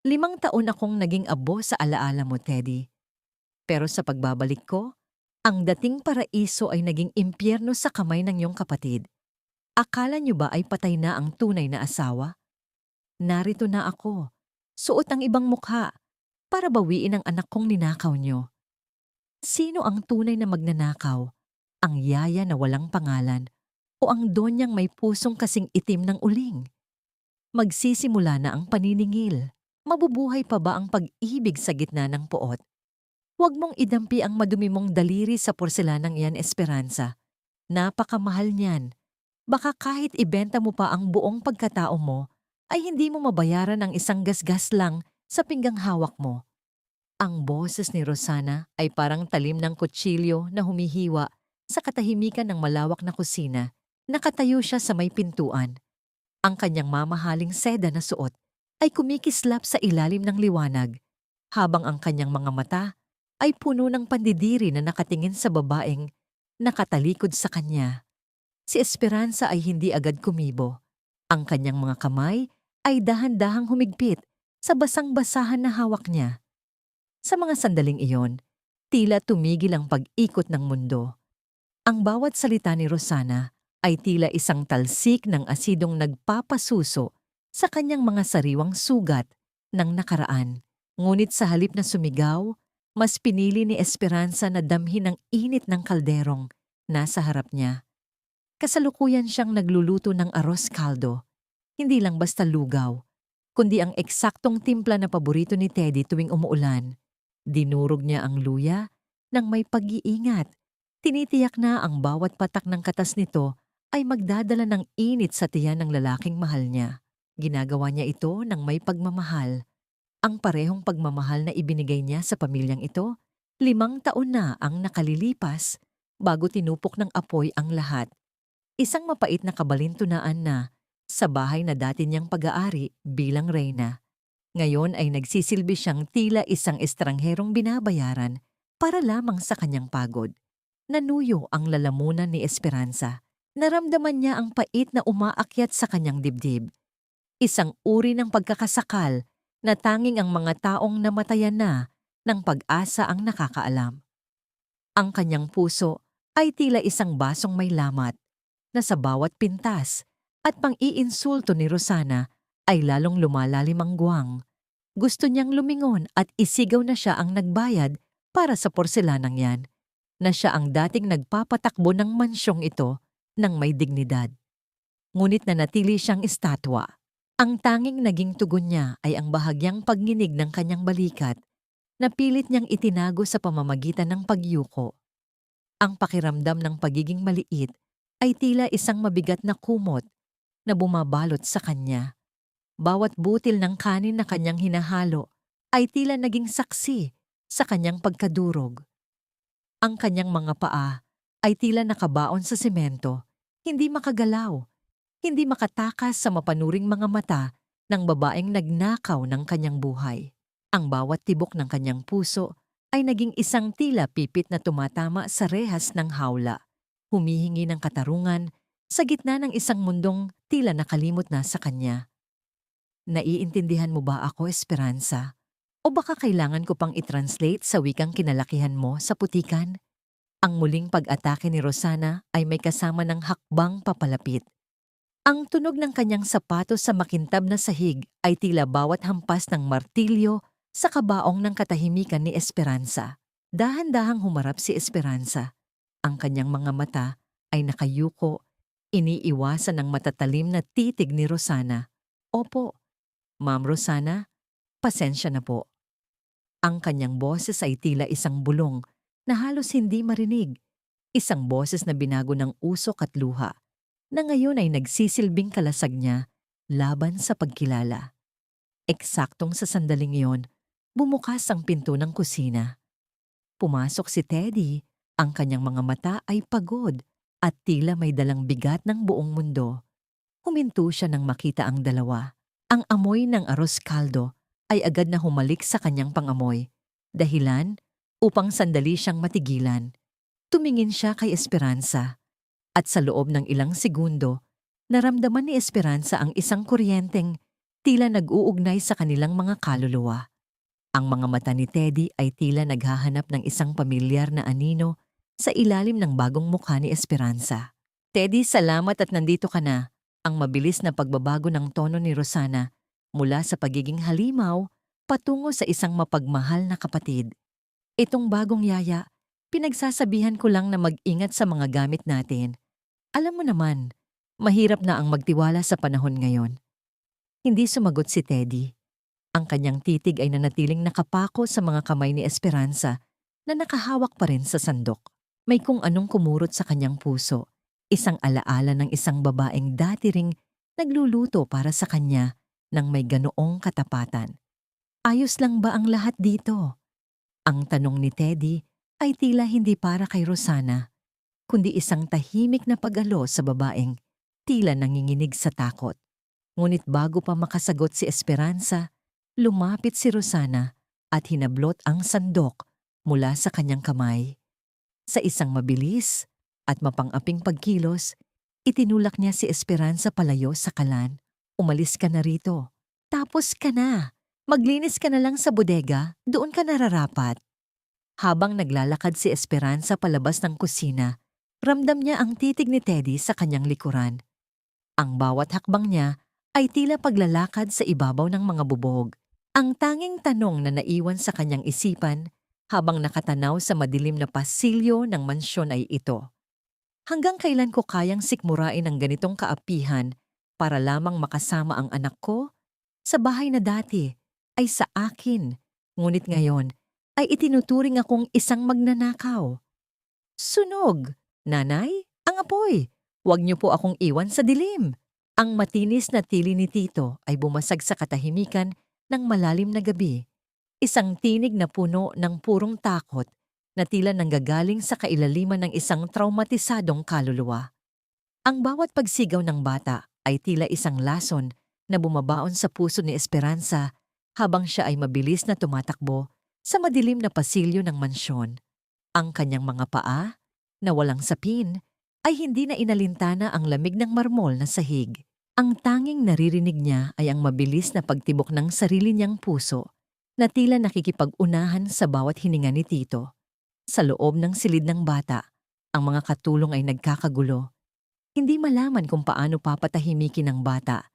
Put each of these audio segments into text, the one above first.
5 taon akong naging abo sa alaala mo, Teddy. Pero sa pagbabalik ko, ang dating paraiso ay naging impyerno sa kamay ng iyong kapatid. Akala niyo ba ay patay na ang tunay na asawa? Narito na ako, suot ang ibang mukha, para bawiin ang anak kong ninakaw niyo. Sino ang tunay na magnanakaw? Ang yaya na walang pangalan o ang donyang may pusong kasing itim ng uling? Magsisimula na ang paniningil. Mabubuhay pa ba ang pag-ibig sa gitna ng poot? Huwag mong idampi ang madumi mong daliri sa porselanang iyan, Esperanza. Napakamahal niyan. Baka kahit ibenta mo pa ang buong pagkatao mo, ay hindi mo mabayaran ang isang gasgas lang sa pinggang hawak mo. Ang boses ni Rosana ay parang talim ng kutsilyo na humihiwa sa katahimikan ng malawak na kusina. Nakatayo siya sa may pintuan. Ang kanyang mamahaling seda na suot ay kumikislap sa ilalim ng liwanag, habang ang kanyang mga mata ay puno ng pandidiri na nakatingin sa babaeng nakatalikod sa kanya. Si Esperanza ay hindi agad kumibo. Ang kanyang mga kamay ay dahan-dahang humigpit sa basang-basahan na hawak niya. Sa mga sandaling iyon, tila tumigil ang pag-ikot ng mundo. Ang bawat salita ni Rosana ay tila isang talsik ng asidong nagpapasuso sa kanyang mga sariwang sugat ng nakaraan. Ngunit sa halip na sumigaw, mas pinili ni Esperanza na damhin ang init ng kalderong nasa harap niya. Kasalukuyan siyang nagluluto ng arroz caldo, hindi lang basta lugaw, kundi ang eksaktong timpla na paborito ni Teddy tuwing umuulan. Dinurog niya ang luya ng may pag-iingat. Tinitiyak na ang bawat patak ng katas nito ay magdadala ng init sa tiyan ng lalaking mahal niya. Ginagawa niya ito ng may pagmamahal. Ang parehong pagmamahal na ibinigay niya sa pamilyang ito, 5 taon na ang nakalilipas bago tinupok ng apoy ang lahat. Isang mapait na kabalintunaan na sa bahay na dati niyang pag-aari bilang reyna. Ngayon ay nagsisilbi siyang tila isang estrangherong binabayaran para lamang sa kanyang pagod. Nanuyo ang lalamunan ni Esperanza. Naramdaman niya ang pait na umaakyat sa kanyang dibdib. Isang uri ng pagkakasakal na tanging ang mga taong namatayan na ng pag-asa ang nakakaalam. Ang kanyang puso ay tila isang basong may lamat na sa bawat pintas at pang-iinsulto ni Rosana ay lalong lumalalim ang guwang. Gusto niyang lumingon at isigaw na siya ang nagbayad para sa porselanang yan, na siya ang dating nagpapatakbo ng mansyong ito ng may dignidad. Ngunit nanatili siyang estatwa. Ang tanging naging tugon niya ay ang bahagyang pagninig ng kanyang balikat na pilit niyang itinago sa pamamagitan ng pagyuko. Ang pakiramdam ng pagiging maliit ay tila isang mabigat na kumot na bumabalot sa kanya. Bawat butil ng kanin na kanyang hinahalo ay tila naging saksi sa kanyang pagkadurog. Ang kanyang mga paa ay tila nakabaon sa semento, hindi makagalaw, hindi makatakas sa mapanuring mga mata ng babaeng nagnakaw ng kanyang buhay. Ang bawat tibok ng kanyang puso ay naging isang tila pipit na tumatama sa rehas ng hawla, humihingi ng katarungan sa gitna ng isang mundong tila nakalimot na sa kanya. Naiintindihan mo ba ako, Esperanza? O baka kailangan ko pang i-translate sa wikang kinalakihan mo sa putikan? Ang muling pag-atake ni Rosana ay may kasama ng hakbang papalapit. Ang tunog ng kanyang sapatos sa makintab na sahig ay tila bawat hampas ng martilyo sa kabaong ng katahimikan ni Esperanza. Dahan-dahang humarap si Esperanza. Ang kanyang mga mata ay nakayuko, iniiwasan ng matatalim na titig ni Rosana. Opo, Ma'am Rosana, pasensya na po. Ang kanyang boses ay tila isang bulong na halos hindi marinig. Isang boses na binago ng usok at luha, na ngayon ay nagsisilbing kalasag niya laban sa pagkilala. Eksaktong sa sandaling iyon, bumukas ang pinto ng kusina. Pumasok si Teddy, ang kanyang mga mata ay pagod at tila may dalang bigat ng buong mundo. Huminto siya nang makita ang dalawa. Ang amoy ng arroz caldo ay agad na humalik sa kanyang pangamoy. Dahilan upang sandali siyang matigilan. Tumingin siya kay Esperanza. At sa loob ng ilang segundo, naramdaman ni Esperanza ang isang kuryenteng tila nag-uugnay sa kanilang mga kaluluwa. Ang mga mata ni Teddy ay tila naghahanap ng isang pamilyar na anino sa ilalim ng bagong mukha ni Esperanza. Teddy, salamat at nandito ka na. Ang mabilis na pagbabago ng tono ni Rosana mula sa pagiging halimaw patungo sa isang mapagmahal na kapatid. Itong bagong yaya, pinagsasabihan ko lang na mag-ingat sa mga gamit natin. Alam mo naman, mahirap na ang magtiwala sa panahon ngayon. Hindi sumagot si Teddy. Ang kanyang titig ay nanatiling nakapako sa mga kamay ni Esperanza na nakahawak pa rin sa sandok. May kung anong kumurot sa kanyang puso, isang alaala ng isang babaeng dati ring nagluluto para sa kanya ng may ganoong katapatan. Ayos lang ba ang lahat dito? Ang tanong ni Teddy ay tila hindi para kay Rosana, kundi isang tahimik na pag-alo sa babaeng tila nanginginig sa takot. Ngunit bago pa makasagot si Esperanza, lumapit si Rosana at hinablot ang sandok mula sa kanyang kamay. Sa isang mabilis at mapang-aping pagkilos, itinulak niya si Esperanza palayo sa kalan. Umalis ka na rito. Tapos ka na. Maglinis ka na lang sa bodega, doon ka nararapat. Habang naglalakad si Esperanza palabas ng kusina, ramdam niya ang titig ni Teddy sa kanyang likuran. Ang bawat hakbang niya ay tila paglalakad sa ibabaw ng mga bubog. Ang tanging tanong na naiwan sa kanyang isipan habang nakatanaw sa madilim na pasilyo ng mansyon ay ito. Hanggang kailan ko kayang sikmurain ang ganitong kaapihan para lamang makasama ang anak ko? Sa bahay na dati ay sa akin, ngunit ngayon ay itinuturing akong isang magnanakaw. Sunog! Nanay, ang apoy! Huwag niyo po akong iwan sa dilim! Ang matinis na tili ni Tito ay bumasag sa katahimikan ng malalim na gabi. Isang tinig na puno ng purong takot na tila nanggagaling sa kailaliman ng isang traumatisadong kaluluwa. Ang bawat pagsigaw ng bata ay tila isang lason na bumabaon sa puso ni Esperanza habang siya ay mabilis na tumatakbo sa madilim na pasilyo ng mansyon. Ang kanyang mga paa, na walang sapin, ay hindi na inalintana ang lamig ng marmol na sahig. Ang tanging naririnig niya ay ang mabilis na pagtibok ng sarili niyang puso na tila nakikipag-unahan sa bawat hininga ni Tito. Sa loob ng silid ng bata, ang mga katulong ay nagkakagulo. Hindi malaman kung paano papatahimikin ng bata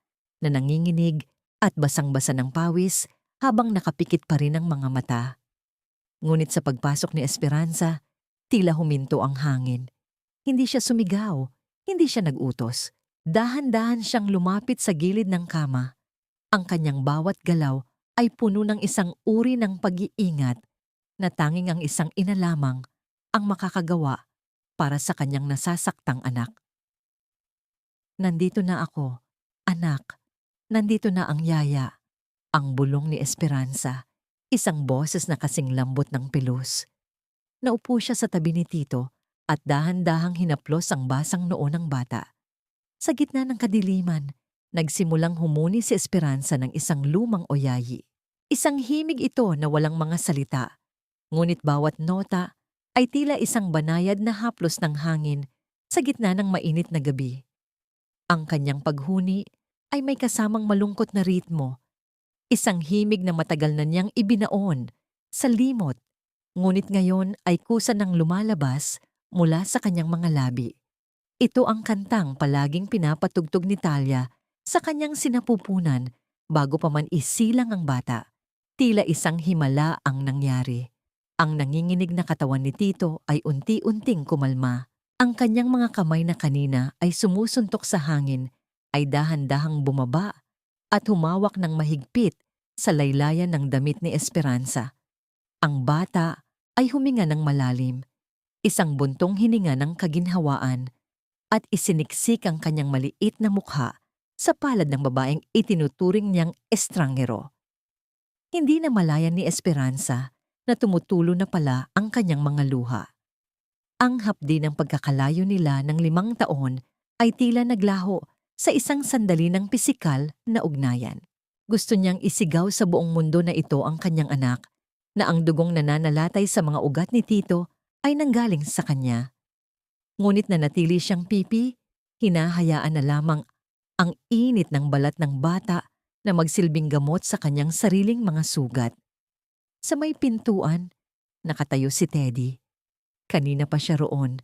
na nanginginig at basang-basa ng pawis habang nakapikit pa rin ang mga mata. Ngunit sa pagpasok ni Esperanza, tila huminto ang hangin. Hindi siya sumigaw, hindi siya nagutos. Dahan-dahan siyang lumapit sa gilid ng kama. Ang kanyang bawat galaw ay puno ng isang uri ng pag-iingat na tanging ang isang ina lamang ang makakagawa para sa kanyang nasasaktang anak. Nandito na ako, anak. Nandito na ang yaya. Ang bulong ni Esperanza, isang boses na kasing lambot ng pelos. Naupo siya sa tabi ni Tito at dahan-dahang hinaplos ang basang noo ng bata. Sa gitna ng kadiliman, nagsimulang humuni si Esperanza ng isang lumang oyayi. Isang himig ito na walang mga salita, ngunit bawat nota ay tila isang banayad na haplos ng hangin sa gitna ng mainit na gabi. Ang kanyang paghuni ay may kasamang malungkot na ritmo, isang himig na matagal na niyang ibinaon sa limot, ngunit ngayon ay kusa ng lumalabas mula sa kanyang mga labi. Ito ang kantang palaging pinapatugtog ni Talia sa kanyang sinapupunan bago pa man isilang ang bata. Tila isang himala ang nangyari. Ang nanginginig na katawan ni Tito ay unti-unting kumalma. Ang kanyang mga kamay na kanina ay sumusuntok sa hangin ay dahan-dahang bumaba at humawak ng mahigpit sa laylayan ng damit ni Esperanza. Ang bata ay huminga ng malalim, isang buntong hininga ng kaginhawaan, at isiniksik ang kanyang maliit na mukha sa palad ng babaeng itinuturing niyang estranghero. Hindi na malayan ni Esperanza na tumutulo na pala ang kanyang mga luha. Ang hapdi ng pagkakalayo nila ng 5 taon ay tila naglaho sa isang sandali ng pisikal na ugnayan. Gusto niyang isigaw sa buong mundo na ito ang kanyang anak, na ang dugong nananalatay sa mga ugat ni Tito ay nanggaling sa kanya. Ngunit nanatili siyang pipi, hinahayaan na lamang ang init ng balat ng bata na magsilbing gamot sa kanyang sariling mga sugat. Sa may pintuan, nakatayo si Teddy. Kanina pa siya roon,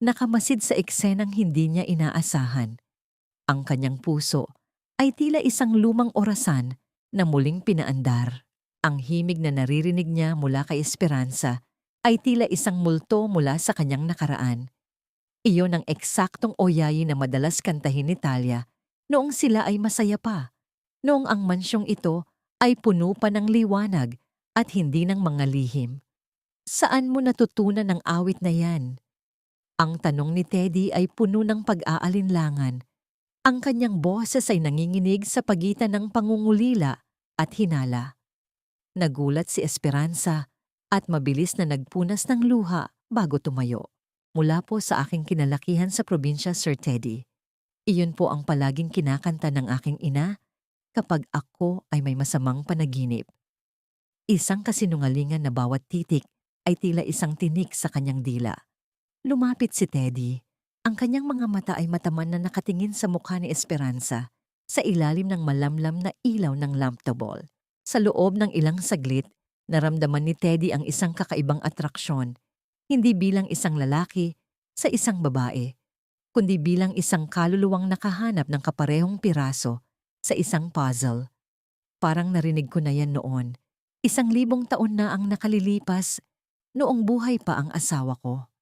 nakamasid sa eksenang hindi niya inaasahan. Ang kanyang puso ay tila isang lumang orasan na muling pinaandar. Ang himig na naririnig niya mula kay Esperanza ay tila isang multo mula sa kanyang nakaraan. Iyon ang eksaktong oyayi na madalas kantahin ni Talia noong sila ay masaya pa, noong ang mansyong ito ay puno pa ng liwanag at hindi ng mga lihim. Saan mo natutunan ang awit na yan? Ang tanong ni Teddy ay puno ng pag-aalinlangan. Ang kanyang boses ay nanginginig sa pagitan ng pangungulila at hinala. Nagulat si Esperanza at mabilis na nagpunas ng luha bago tumayo. Mula po sa aking kinalakihan sa probinsya, Sir Teddy. Iyon po ang palaging kinakanta ng aking ina kapag ako ay may masamang panaginip. Isang kasinungalingan na bawat titik ay tila isang tinik sa kanyang dila. Lumapit si Teddy. Ang kanyang mga mata ay mataman na nakatingin sa mukha ni Esperanza sa ilalim ng malamlam na ilaw ng lamptobol. Sa loob ng ilang saglit, naramdaman ni Teddy ang isang kakaibang atraksyon, hindi bilang isang lalaki sa isang babae, kundi bilang isang kaluluwang nakahanap ng kaparehong piraso sa isang puzzle. Parang narinig ko na yan noon. 1,000 taon na ang nakalilipas noong buhay pa ang asawa ko.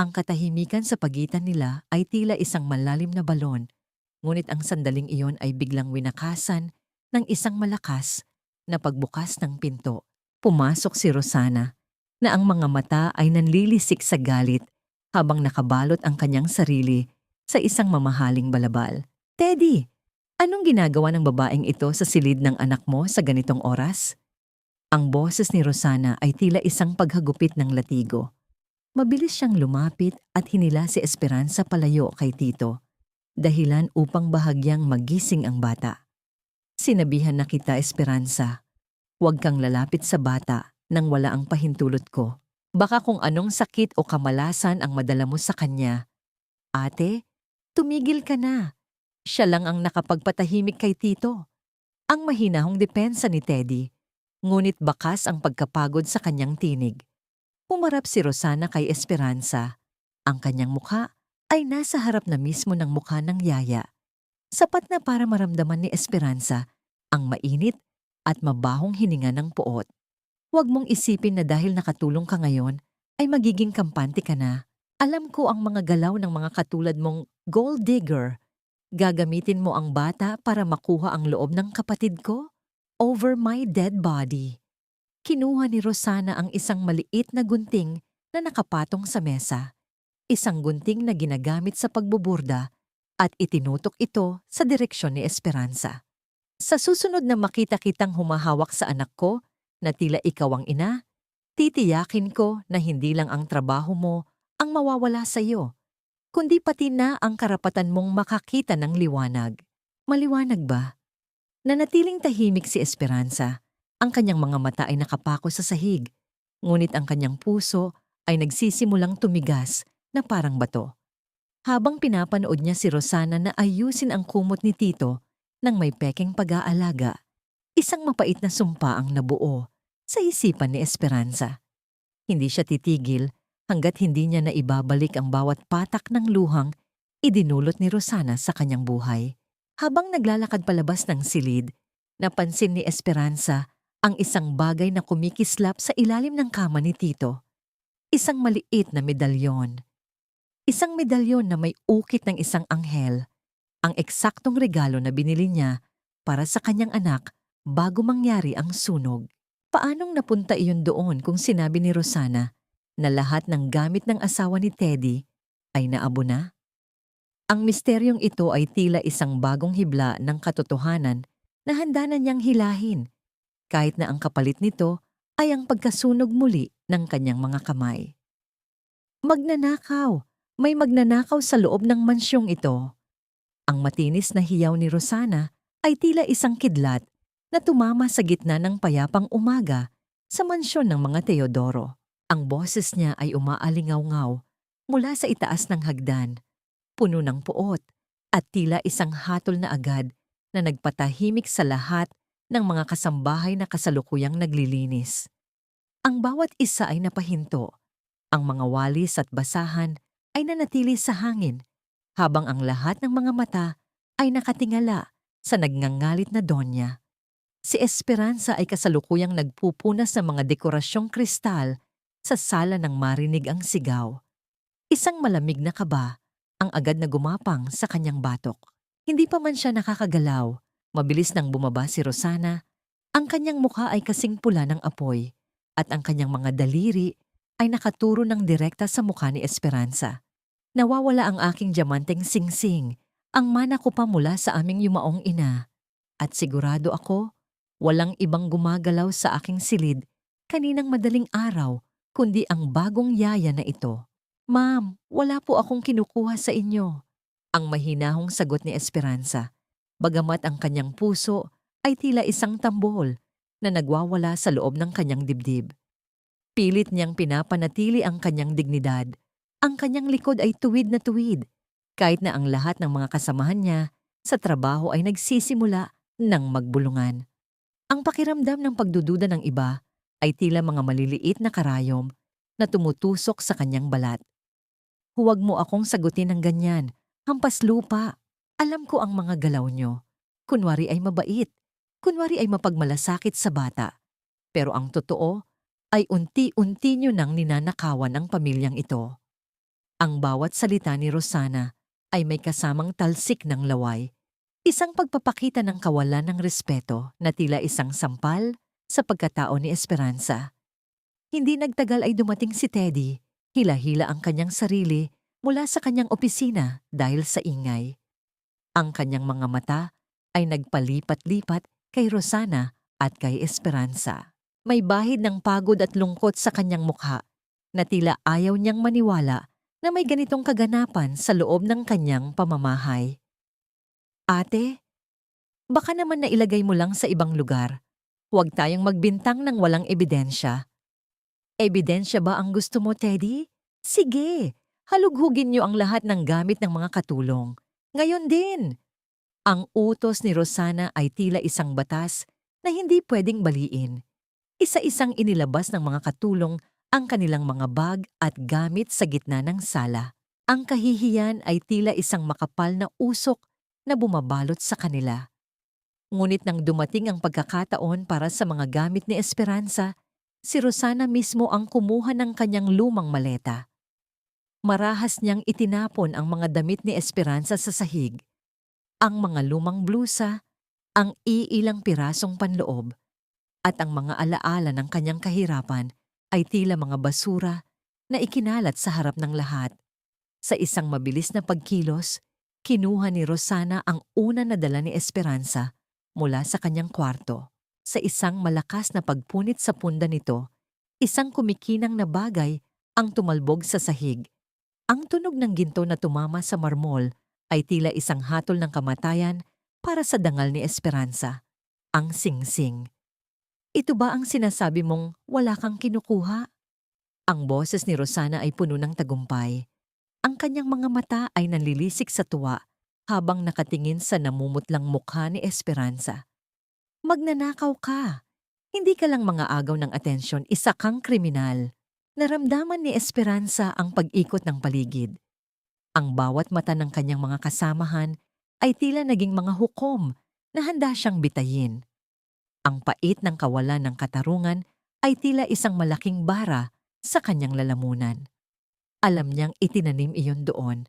Ang katahimikan sa pagitan nila ay tila isang malalim na balon, ngunit ang sandaling iyon ay biglang winakasan ng isang malakas na pagbukas ng pinto. Pumasok si Rosana, na ang mga mata ay nanlilisik sa galit habang nakabalot ang kanyang sarili sa isang mamahaling balabal. Teddy, anong ginagawa ng babaeng ito sa silid ng anak mo sa ganitong oras? Ang boses ni Rosana ay tila isang paghagupit ng latigo. Mabilis siyang lumapit at hinila si Esperanza palayo kay Tito, dahilan upang bahagyang magising ang bata. Sinabihan na kita, Esperanza, huwag kang lalapit sa bata nang wala ang pahintulot ko. Baka kung anong sakit o kamalasan ang madala mo sa kanya. Ate, tumigil ka na. Siya lang ang nakapagpatahimik kay Tito. Ang mahinahong depensa ni Teddy, ngunit bakas ang pagkapagod sa kanyang tinig. Humarap si Rosana kay Esperanza. Ang kanyang mukha ay nasa harap na mismo ng mukha ng yaya. Sapat na para maramdaman ni Esperanza ang mainit at mabahong hininga ng puot. Huwag mong isipin na dahil nakatulong ka ngayon ay magiging kampante ka na. Alam ko ang mga galaw ng mga katulad mong gold digger. Gagamitin mo ang bata para makuha ang loob ng kapatid ko over my dead body. Kinuha ni Rosana ang isang maliit na gunting na nakapatong sa mesa. Isang gunting na ginagamit sa pagbuburda at itinutok ito sa direksyon ni Esperanza. Sa susunod na makita kitang humahawak sa anak ko na tila ikaw ang ina, titiyakin ko na hindi lang ang trabaho mo ang mawawala sa iyo, kundi pati na ang karapatan mong makakita ng liwanag. Maliwanag ba? Nanatiling tahimik si Esperanza. Ang kanyang mga mata ay nakapako sa sahig, ngunit ang kanyang puso ay nagsisimulang tumigas na parang bato. Habang pinapanood niya si Rosana na ayusin ang kumot ni Tito nang may pekeng pag-aalaga, isang mapait na sumpa ang nabuo sa isipan ni Esperanza. Hindi siya titigil hanggat hindi niya naibabalik ang bawat patak ng luhang idinulot ni Rosana sa kanyang buhay. Habang naglalakad palabas ng silid, napansin ni Esperanza ang isang bagay na kumikislap sa ilalim ng kama ni Tito. Isang maliit na medalyon. Isang medalyon na may ukit ng isang anghel, ang eksaktong regalo na binili niya para sa kanyang anak bago mangyari ang sunog. Paanong napunta iyon doon kung sinabi ni Rosana na lahat ng gamit ng asawa ni Teddy ay naabo na? Ang misteryong ito ay tila isang bagong hibla ng katotohanan na handa na niyang hilahin, kahit na ang kapalit nito ay ang pagkasunog muli ng kanyang mga kamay. Magnanakaw! May magnanakaw sa loob ng mansyong ito. Ang matinis na hiyaw ni Rosana ay tila isang kidlat na tumama sa gitna ng payapang umaga sa mansyon ng mga Teodoro. Ang boses niya ay umaalingaw-ngaw mula sa itaas ng hagdan, puno ng puot at tila isang hatol na agad na nagpatahimik sa lahat ng mga kasambahay na kasalukuyang naglilinis. Ang bawat isa ay napahinto. Ang mga walis at basahan ay nanatili sa hangin, habang ang lahat ng mga mata ay nakatingala sa nagngangalit na Donya. Si Esperanza ay kasalukuyang nagpupunas ng mga dekorasyong kristal sa sala nang marinig ang sigaw. Isang malamig na kaba ang agad na gumapang sa kanyang batok. Hindi pa man siya nakakagalaw, mabilis nang bumaba si Rosana. Ang kanyang mukha ay kasing pula ng apoy at ang kanyang mga daliri ay nakaturo ng direkta sa mukha ni Esperanza. Nawawala ang aking diamanteng singsing, ang mana ko pa mula sa aming yumaong ina. At sigurado ako, walang ibang gumagalaw sa aking silid kaninang madaling araw kundi ang bagong yaya na ito. Ma'am, wala po akong kinukuha sa inyo. Ang mahinahong sagot ni Esperanza, bagamat ang kanyang puso ay tila isang tambol na nagwawala sa loob ng kanyang dibdib. Pilit niyang pinapanatili ang kanyang dignidad. Ang kanyang likod ay tuwid na tuwid, kahit na ang lahat ng mga kasamahan niya sa trabaho ay nagsisimula ng magbulungan. Ang pakiramdam ng pagdududa ng iba ay tila mga maliliit na karayom na tumutusok sa kanyang balat. Huwag mo akong sagutin ng ganyan, hampas lupa. Alam ko ang mga galaw niyo. Kunwari ay mabait, kunwari ay mapagmalasakit sa bata. Pero ang totoo ay unti-unti niyo nang ninanakawan ang pamilyang ito. Ang bawat salita ni Rosana ay may kasamang talsik ng laway. Isang pagpapakita ng kawalan ng respeto na tila isang sampal sa pagkatao ni Esperanza. Hindi nagtagal ay dumating si Teddy. Hila-hila ang kanyang sarili mula sa kanyang opisina dahil sa ingay. Ang kanyang mga mata ay nagpalipat-lipat kay Rosana at kay Esperanza. May bahid ng pagod at lungkot sa kanyang mukha na tila ayaw niyang maniwala na may ganitong kaganapan sa loob ng kanyang pamamahay. Ate, baka naman nailagay mo lang sa ibang lugar. Huwag tayong magbintang ng walang ebidensya. Ebidensya ba ang gusto mo, Teddy? Sige, halughugin niyo ang lahat ng gamit ng mga katulong. Ngayon din. Ang utos ni Rosana ay tila isang batas na hindi pwedeng baliin. Isa-isang inilabas ng mga katulong ang kanilang mga bag at gamit sa gitna ng sala. Ang kahihiyan ay tila isang makapal na usok na bumabalot sa kanila. Ngunit nang dumating ang pagkakataon para sa mga gamit ni Esperanza, si Rosana mismo ang kumuha ng kanyang lumang maleta. Marahas niyang itinapon ang mga damit ni Esperanza sa sahig. Ang mga lumang blusa, ang iilang pirasong panloob, at ang mga alaala ng kanyang kahirapan ay tila mga basura na ikinalat sa harap ng lahat. Sa isang mabilis na pagkilos, kinuha ni Rosana ang una na dala ni Esperanza mula sa kanyang kwarto. Sa isang malakas na pagpunit sa punda nito, isang kumikinang na bagay ang tumalbog sa sahig. Ang tunog ng ginto na tumama sa marmol ay tila isang hatol ng kamatayan para sa dangal ni Esperanza, ang singsing. Ito ba ang sinasabi mong wala kang kinukuha? Ang boses ni Rosana ay puno ng tagumpay. Ang kanyang mga mata ay nanlilisik sa tuwa habang nakatingin sa namumutlang mukha ni Esperanza. Magnanakaw ka. Hindi ka lang mga agaw ng atensyon, isa kang kriminal. Naramdaman ni Esperanza ang pag-ikot ng paligid. Ang bawat mata ng kanyang mga kasamahan ay tila naging mga hukom na handa siyang bitayin. Ang pait ng kawalan ng katarungan ay tila isang malaking bara sa kanyang lalamunan. Alam niyang itinanim iyon doon.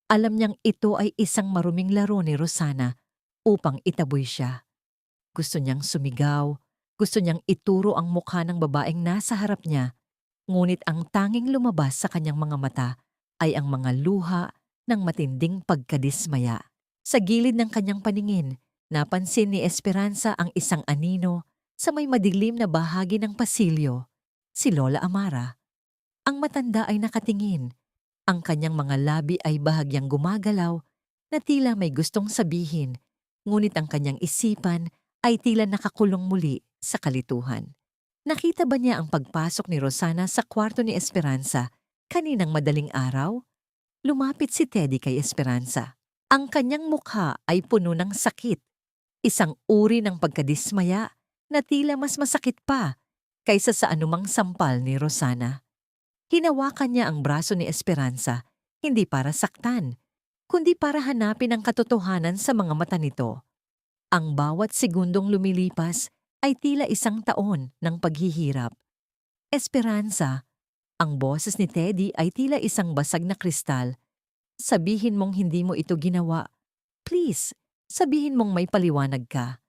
Alam niyang ito ay isang maruming laro ni Rosana upang itaboy siya. Gusto niyang sumigaw, gusto niyang ituro ang mukha ng babaeng nasa harap niya, ngunit ang tanging lumabas sa kanyang mga mata ay ang mga luha ng matinding pagkadismaya. Sa gilid ng kanyang paningin, napansin ni Esperanza ang isang anino sa may madilim na bahagi ng pasilyo, si Lola Amara. Ang matanda ay nakatingin. Ang kanyang mga labi ay bahagyang gumagalaw na tila may gustong sabihin, ngunit ang kanyang isipan ay tila nakakulong muli sa kalituhan. Nakita ba niya ang pagpasok ni Rosana sa kwarto ni Esperanza kaninang madaling araw? Lumapit si Teddy kay Esperanza. Ang kanyang mukha ay puno ng sakit. Isang uri ng pagkadismaya na tila mas masakit pa kaysa sa anumang sampal ni Rosana. Hinawakan niya ang braso ni Esperanza, hindi para saktan, kundi para hanapin ang katotohanan sa mga mata nito. Ang bawat segundong lumilipas ay tila isang taon ng paghihirap. Esperanza, ang boses ni Teddy ay tila isang basag na kristal. Sabihin mong hindi mo ito ginawa. Please, sabihin mong may paliwanag ka.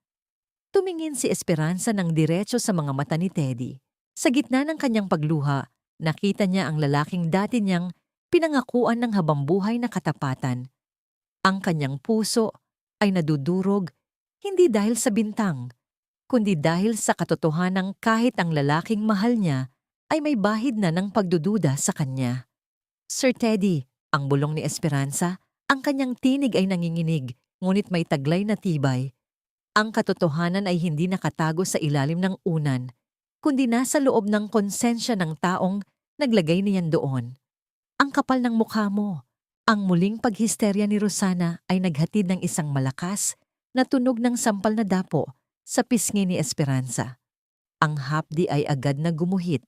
Tumingin si Esperanza ng diretso sa mga mata ni Teddy. Sa gitna ng kanyang pagluha, nakita niya ang lalaking dati niyang pinangakuan ng habambuhay na katapatan. Ang kanyang puso ay nadudurog, hindi dahil sa bintang, kundi dahil sa katotohanang kahit ang lalaking mahal niya ay may bahid na ng pagdududa sa kanya. Sir Teddy, ang bulong ni Esperanza, ang kanyang tinig ay nanginginig, ngunit may taglay na tibay. Ang katotohanan ay hindi nakatago sa ilalim ng unan, kundi nasa loob ng konsensya ng taong naglagay niyan doon. Ang kapal ng mukha mo. Ang muling paghisterya ni Rosana ay naghatid ng isang malakas na tunog ng sampal na dapo sa pisngi ni Esperanza. Ang hapdi ay agad na gumuhit,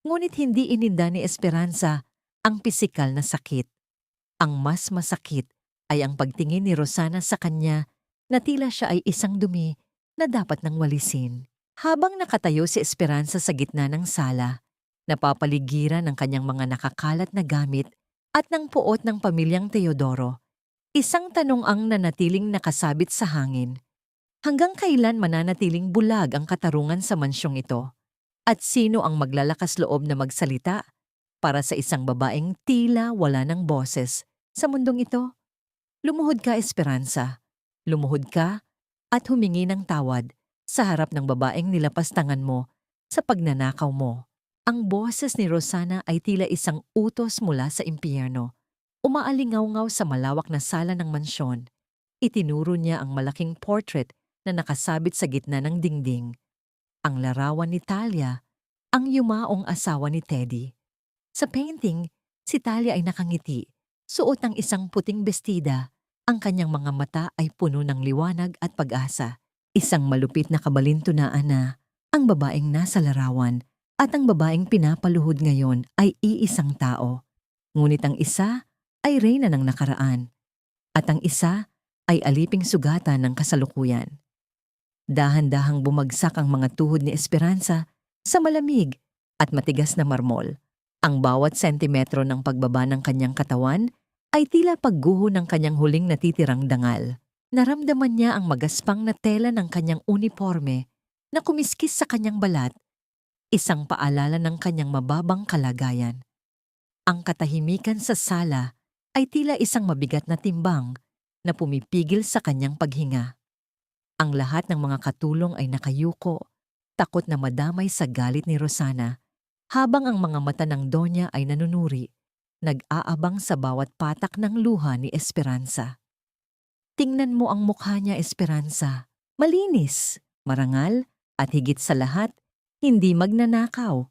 ngunit hindi ininda ni Esperanza ang pisikal na sakit. Ang mas masakit ay ang pagtingin ni Rosana sa kanya na tila siya ay isang dumi na dapat nang walisin. Habang nakatayo si Esperanza sa gitna ng sala, napapaligiran ng kanyang mga nakakalat na gamit at ng puot ng pamilyang Teodoro, isang tanong ang nanatiling nakasabit sa hangin. Hanggang kailan mananatiling bulag ang katarungan sa mansyong ito? At sino ang maglalakas loob na magsalita para sa isang babaeng tila wala ng boses sa mundong ito? Lumuhod ka, Esperanza. Lumuhod ka at humingi ng tawad sa harap ng babaeng nilapastangan mo sa pagnanakaw mo. Ang boses ni Rosana ay tila isang utos mula sa impyerno. Umaalingaw-ngaw sa malawak na sala ng mansyon. Itinuro niya ang malaking portrait na nakasabit sa gitna ng dingding. Ang larawan ni Talia, ang yumaong asawa ni Teddy. Sa painting, si Talia ay nakangiti, suot ng isang puting bestida. Ang kanyang mga mata ay puno ng liwanag at pag-asa. Isang malupit na kabalintunaan na ang babaeng nasa larawan at ang babaeng pinapaluhod ngayon ay iisang tao. Ngunit ang isa ay reyna ng nakaraan at ang isa ay aliping sugatan ng kasalukuyan. Dahan-dahang bumagsak ang mga tuhod ni Esperanza sa malamig at matigas na marmol. Ang bawat sentimetro ng pagbaba ng kanyang katawan ay tila pagguho ng kanyang huling natitirang dangal. Naramdaman niya ang magaspang na tela ng kanyang uniforme na kumiskis sa kanyang balat, isang paalala ng kanyang mababang kalagayan. Ang katahimikan sa sala ay tila isang mabigat na timbang na pumipigil sa kanyang paghinga. Ang lahat ng mga katulong ay nakayuko, takot na madamay sa galit ni Rosana, habang ang mga mata ng Donya ay nanunuri, nag-aabang sa bawat patak ng luha ni Esperanza. Tingnan mo ang mukha niya, Esperanza. Malinis, marangal, at higit sa lahat, hindi magnanakaw.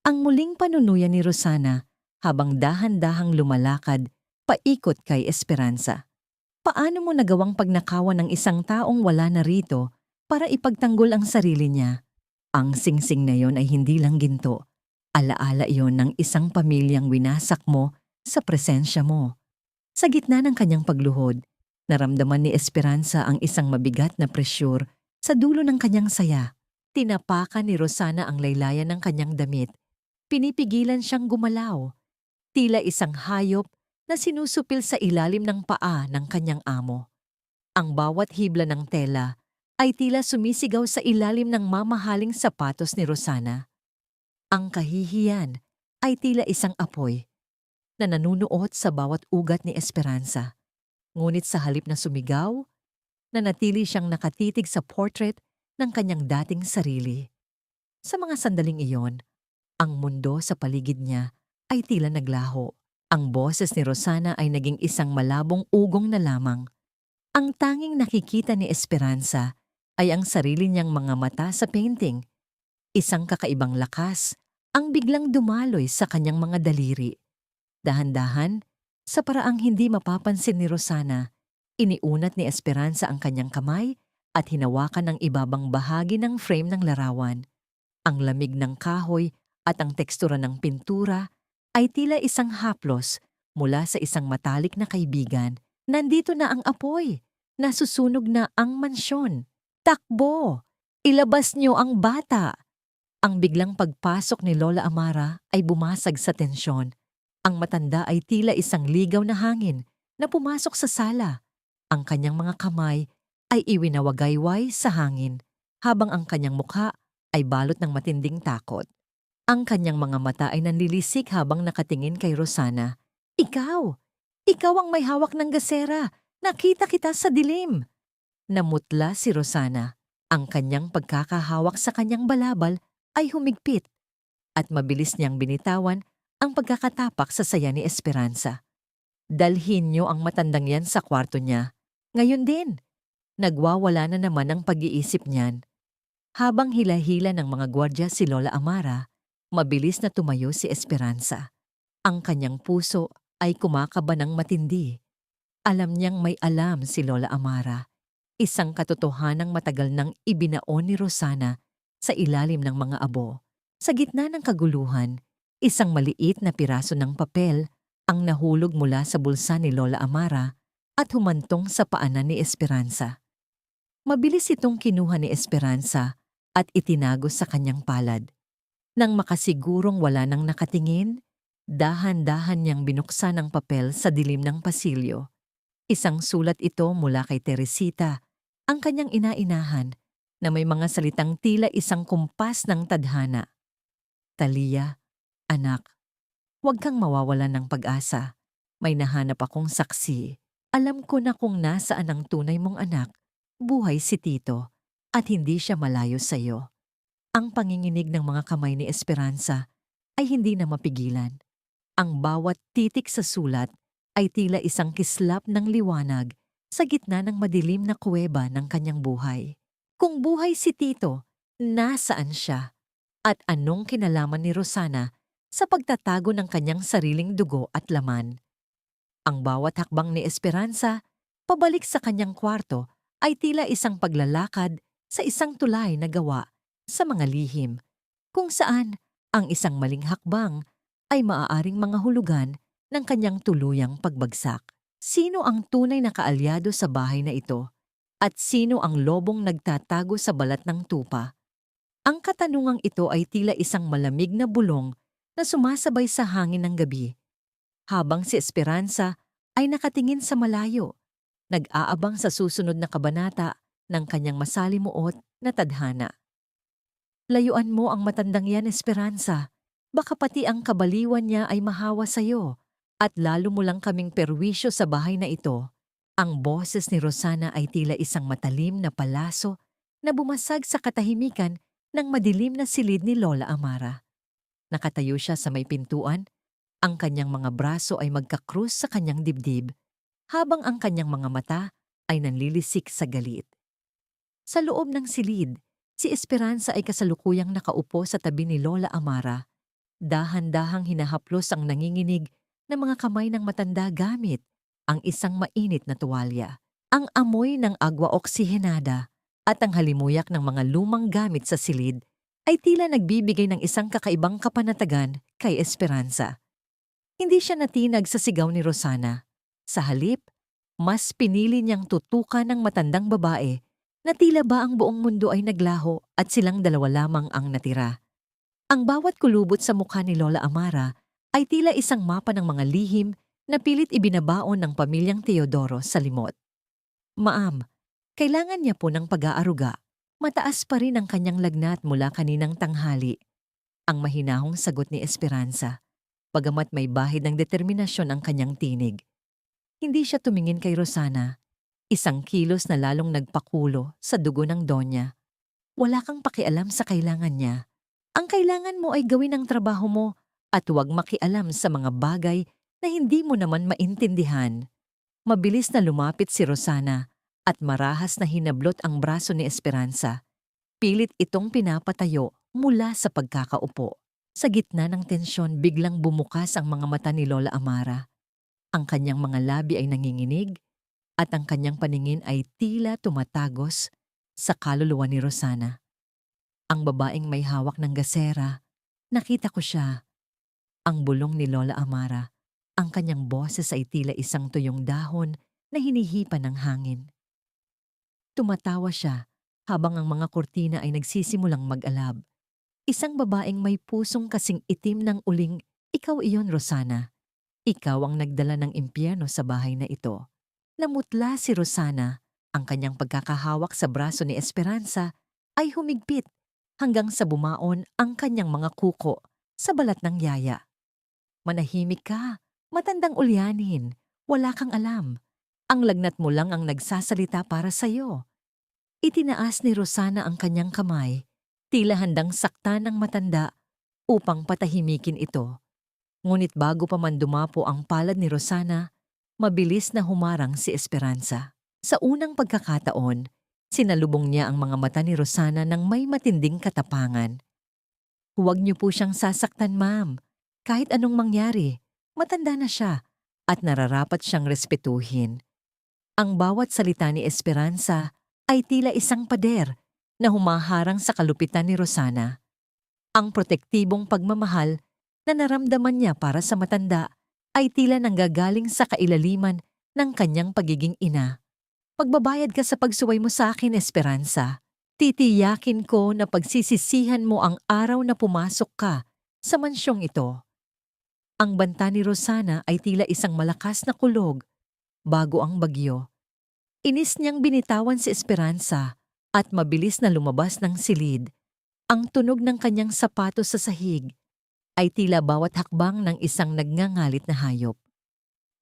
Ang muling panunuyan ni Rosana habang dahan-dahang lumalakad paikot kay Esperanza. Paano mo nagawang pagnakawan ng isang taong wala na rito para ipagtanggol ang sarili niya? Ang singsing na yon ay hindi lang ginto. Alaala iyon ng isang pamilyang winasak mo sa presensya mo. Sa gitna ng kanyang pagluhod, naramdaman ni Esperanza ang isang mabigat na presyur sa dulo ng kanyang saya. Tinapakan ni Rosana ang laylayan ng kanyang damit. Pinipigilan siyang gumalaw. Tila isang hayop na sinusupil sa ilalim ng paa ng kanyang amo. Ang bawat hibla ng tela ay tila sumisigaw sa ilalim ng mamahaling sapatos ni Rosana. Ang kahihiyan ay tila isang apoy na nanunuot sa bawat ugat ni Esperanza. Ngunit sa halip na sumigaw, nanatili siyang nakatitig sa portrait ng kanyang dating sarili. Sa mga sandaling iyon, ang mundo sa paligid niya ay tila naglaho. Ang boses ni Rosana ay naging isang malabong ugong na lamang. Ang tanging nakikita ni Esperanza ay ang sarili niyang mga mata sa painting. Isang kakaibang lakas ang biglang dumaloy sa kanyang mga daliri. Dahan-dahan, sa paraang hindi mapapansin ni Rosana, iniunat ni Esperanza ang kanyang kamay at hinawakan ang ibabang bahagi ng frame ng larawan. Ang lamig ng kahoy at ang tekstura ng pintura ay tila isang haplos mula sa isang matalik na kaibigan. Nandito na ang apoy. Nasusunog na ang mansyon. Takbo! Ilabas niyo ang bata! Ang biglang pagpasok ni Lola Amara ay bumasag sa tensyon. Ang matanda ay tila isang ligaw na hangin na pumasok sa sala. Ang kanyang mga kamay ay iwinawagayway sa hangin, habang ang kanyang mukha ay balot ng matinding takot. Ang kanyang mga mata ay nanlilisik habang nakatingin kay Rosana. Ikaw! Ikaw ang may hawak ng gasera! Nakita kita sa dilim! Namutla si Rosana. Ang kanyang pagkakahawak sa kanyang balabal ay humigpit at mabilis niyang binitawan ang pagkakatapak sa saya ni Esperanza. Dalhin niyo ang matandang yan sa kwarto niya. Ngayon din. Nagwawala na naman ang pag-iisip niyan. Habang hila-hila ng mga gwardya si Lola Amara, mabilis na tumayo si Esperanza. Ang kanyang puso ay kumakaba ng matindi. Alam niyang may alam si Lola Amara. Isang katotohanang matagal nang ibinaon ni Rosana sa ilalim ng mga abo. Sa gitna ng kaguluhan, isang maliit na piraso ng papel ang nahulog mula sa bulsa ni Lola Amara at humantong sa paanan ni Esperanza. Mabilis itong kinuha ni Esperanza at itinago sa kanyang palad. Nang makasigurong wala nang nakatingin, dahan-dahan niyang binuksan ang papel sa dilim ng pasilyo. Isang sulat ito mula kay Teresita, ang kanyang inainahan, na may mga salitang tila isang kumpas ng tadhana. Talia, anak, huwag kang mawawalan ng pag-asa. May nahanap akong saksi. Alam ko na kung nasaan ang tunay mong anak, buhay si Tito, at hindi siya malayo sa iyo. Ang panginginig ng mga kamay ni Esperanza ay hindi na mapigilan. Ang bawat titik sa sulat ay tila isang kislap ng liwanag sa gitna ng madilim na kuweba ng kanyang buhay. Kung buhay si Tito, nasaan siya? At anong kinalaman ni Rosana sa pagtatago ng kanyang sariling dugo at laman? Ang bawat hakbang ni Esperanza, pabalik sa kanyang kwarto, ay tila isang paglalakad sa isang tulay na gawa sa mga lihim, kung saan ang isang maling hakbang ay maaaring mga hulugan ng kanyang tuluyang pagbagsak. Sino ang tunay na kaalyado sa bahay na ito? At sino ang lobong nagtatago sa balat ng tupa? Ang katanungang ito ay tila isang malamig na bulong na sumasabay sa hangin ng gabi, habang si Esperanza ay nakatingin sa malayo, nag-aabang sa susunod na kabanata ng kanyang masalimuot na tadhana. Layuan mo ang matandang yan, Esperanza. Baka pati ang kabaliwan niya ay mahawa sa iyo, at lalo mo lang kaming perwisyo sa bahay na ito. Ang boses ni Rosana ay tila isang matalim na palaso na bumasag sa katahimikan ng madilim na silid ni Lola Amara. Nakatayo siya sa may pintuan, ang kanyang mga braso ay magkakrus sa kanyang dibdib, habang ang kanyang mga mata ay nanlilisik sa galit. Sa loob ng silid, si Esperanza ay kasalukuyang nakaupo sa tabi ni Lola Amara. Dahan-dahang hinahaplos ang nanginginig na mga kamay ng matanda gamit ang isang mainit na tuwalya. Ang amoy ng agwa oksihenada at ang halimuyak ng mga lumang gamit sa silid ay tila nagbibigay ng isang kakaibang kapanatagan kay Esperanza. Hindi siya natinag sa sigaw ni Rosana. Sa halip, mas pinili niyang tutukan ng matandang babae na tila ba ang buong mundo ay naglaho at silang dalawa lamang ang natira. Ang bawat kulubot sa mukha ni Lola Amara ay tila isang mapa ng mga lihim na pilit ibinabaon ng pamilyang Teodoro sa limot. Maam, kailangan niya po ng pag-aaruga. Mataas pa rin ang kanyang lagnat mula kaninang tanghali. Ang mahinahong sagot ni Esperanza, bagamat may bahid ng determinasyon ang kanyang tinig. Hindi siya tumingin kay Rosana, isang kilos na lalong nagpakulo sa dugo ng Donya. Wala kang pakialam sa kailangan niya. Ang kailangan mo ay gawin ang trabaho mo at huwag makialam sa mga bagay na hindi mo naman maintindihan. Mabilis na lumapit si Rosana at marahas na hinablot ang braso ni Esperanza. Pilit itong pinapatayo mula sa pagkakaupo. Sa gitna ng tensyon, biglang bumukas ang mga mata ni Lola Amara. Ang kanyang mga labi ay nanginginig at ang kanyang paningin ay tila tumatagos sa kaluluwa ni Rosana. Ang babaeng may hawak ng gasera, nakita ko siya. Ang bulong ni Lola Amara, ang kanyang boses ay tila isang tuyong dahon na hinihipa ng hangin. Tumatawa siya habang ang mga kurtina ay nagsisimulang mag-alab. Isang babaeng may pusong kasing itim ng uling, ikaw iyon, Rosana. Ikaw ang nagdala ng impyerno sa bahay na ito. Namutla si Rosana, ang kanyang pagkakahawak sa braso ni Esperanza ay humigpit hanggang sa bumaon ang kanyang mga kuko sa balat ng yaya. Manahimik ka, matandang ulyanin, wala kang alam. Ang lagnat mo lang ang nagsasalita para sa'yo. Itinaas ni Rosana ang kanyang kamay, tila handang saktan ng matanda upang patahimikin ito. Ngunit bago pa man dumapo ang palad ni Rosana, mabilis na humarang si Esperanza. Sa unang pagkakataon, sinalubong niya ang mga mata ni Rosana ng may matinding katapangan. Huwag niyo po siyang sasaktan, ma'am. Kahit anong mangyari, matanda na siya at nararapat siyang respetuhin. Ang bawat salita ni Esperanza ay tila isang pader na humaharang sa kalupitan ni Rosana. Ang protektibong pagmamahal na naramdaman niya para sa matanda ay tila nanggagaling sa kailaliman ng kanyang pagiging ina. Magbabayad ka sa pagsuway mo sa akin, Esperanza. Titiyakin ko na pagsisisihan mo ang araw na pumasok ka sa mansyong ito. Ang banta ni Rosana ay tila isang malakas na kulog bago ang bagyo. Inis niyang binitawan si Esperanza at mabilis na lumabas ng silid. Ang tunog ng kanyang sapatos sa sahig ay tila bawat hakbang ng isang nagngangalit na hayop.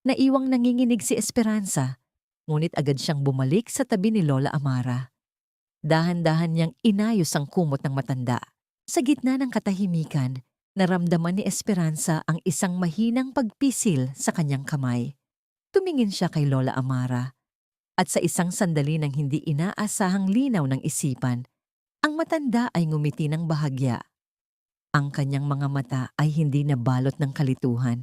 Naiwang nanginginig si Esperanza, ngunit agad siyang bumalik sa tabi ni Lola Amara. Dahan-dahan niyang inayos ang kumot ng matanda. Sa gitna ng katahimikan, naramdaman ni Esperanza ang isang mahinang pagpisil sa kanyang kamay. Tumingin siya kay Lola Amara at sa isang sandali ng hindi inaasahang linaw ng isipan, ang matanda ay ngumiti ng bahagya. Ang kanyang mga mata ay hindi nabalot ng kalituhan,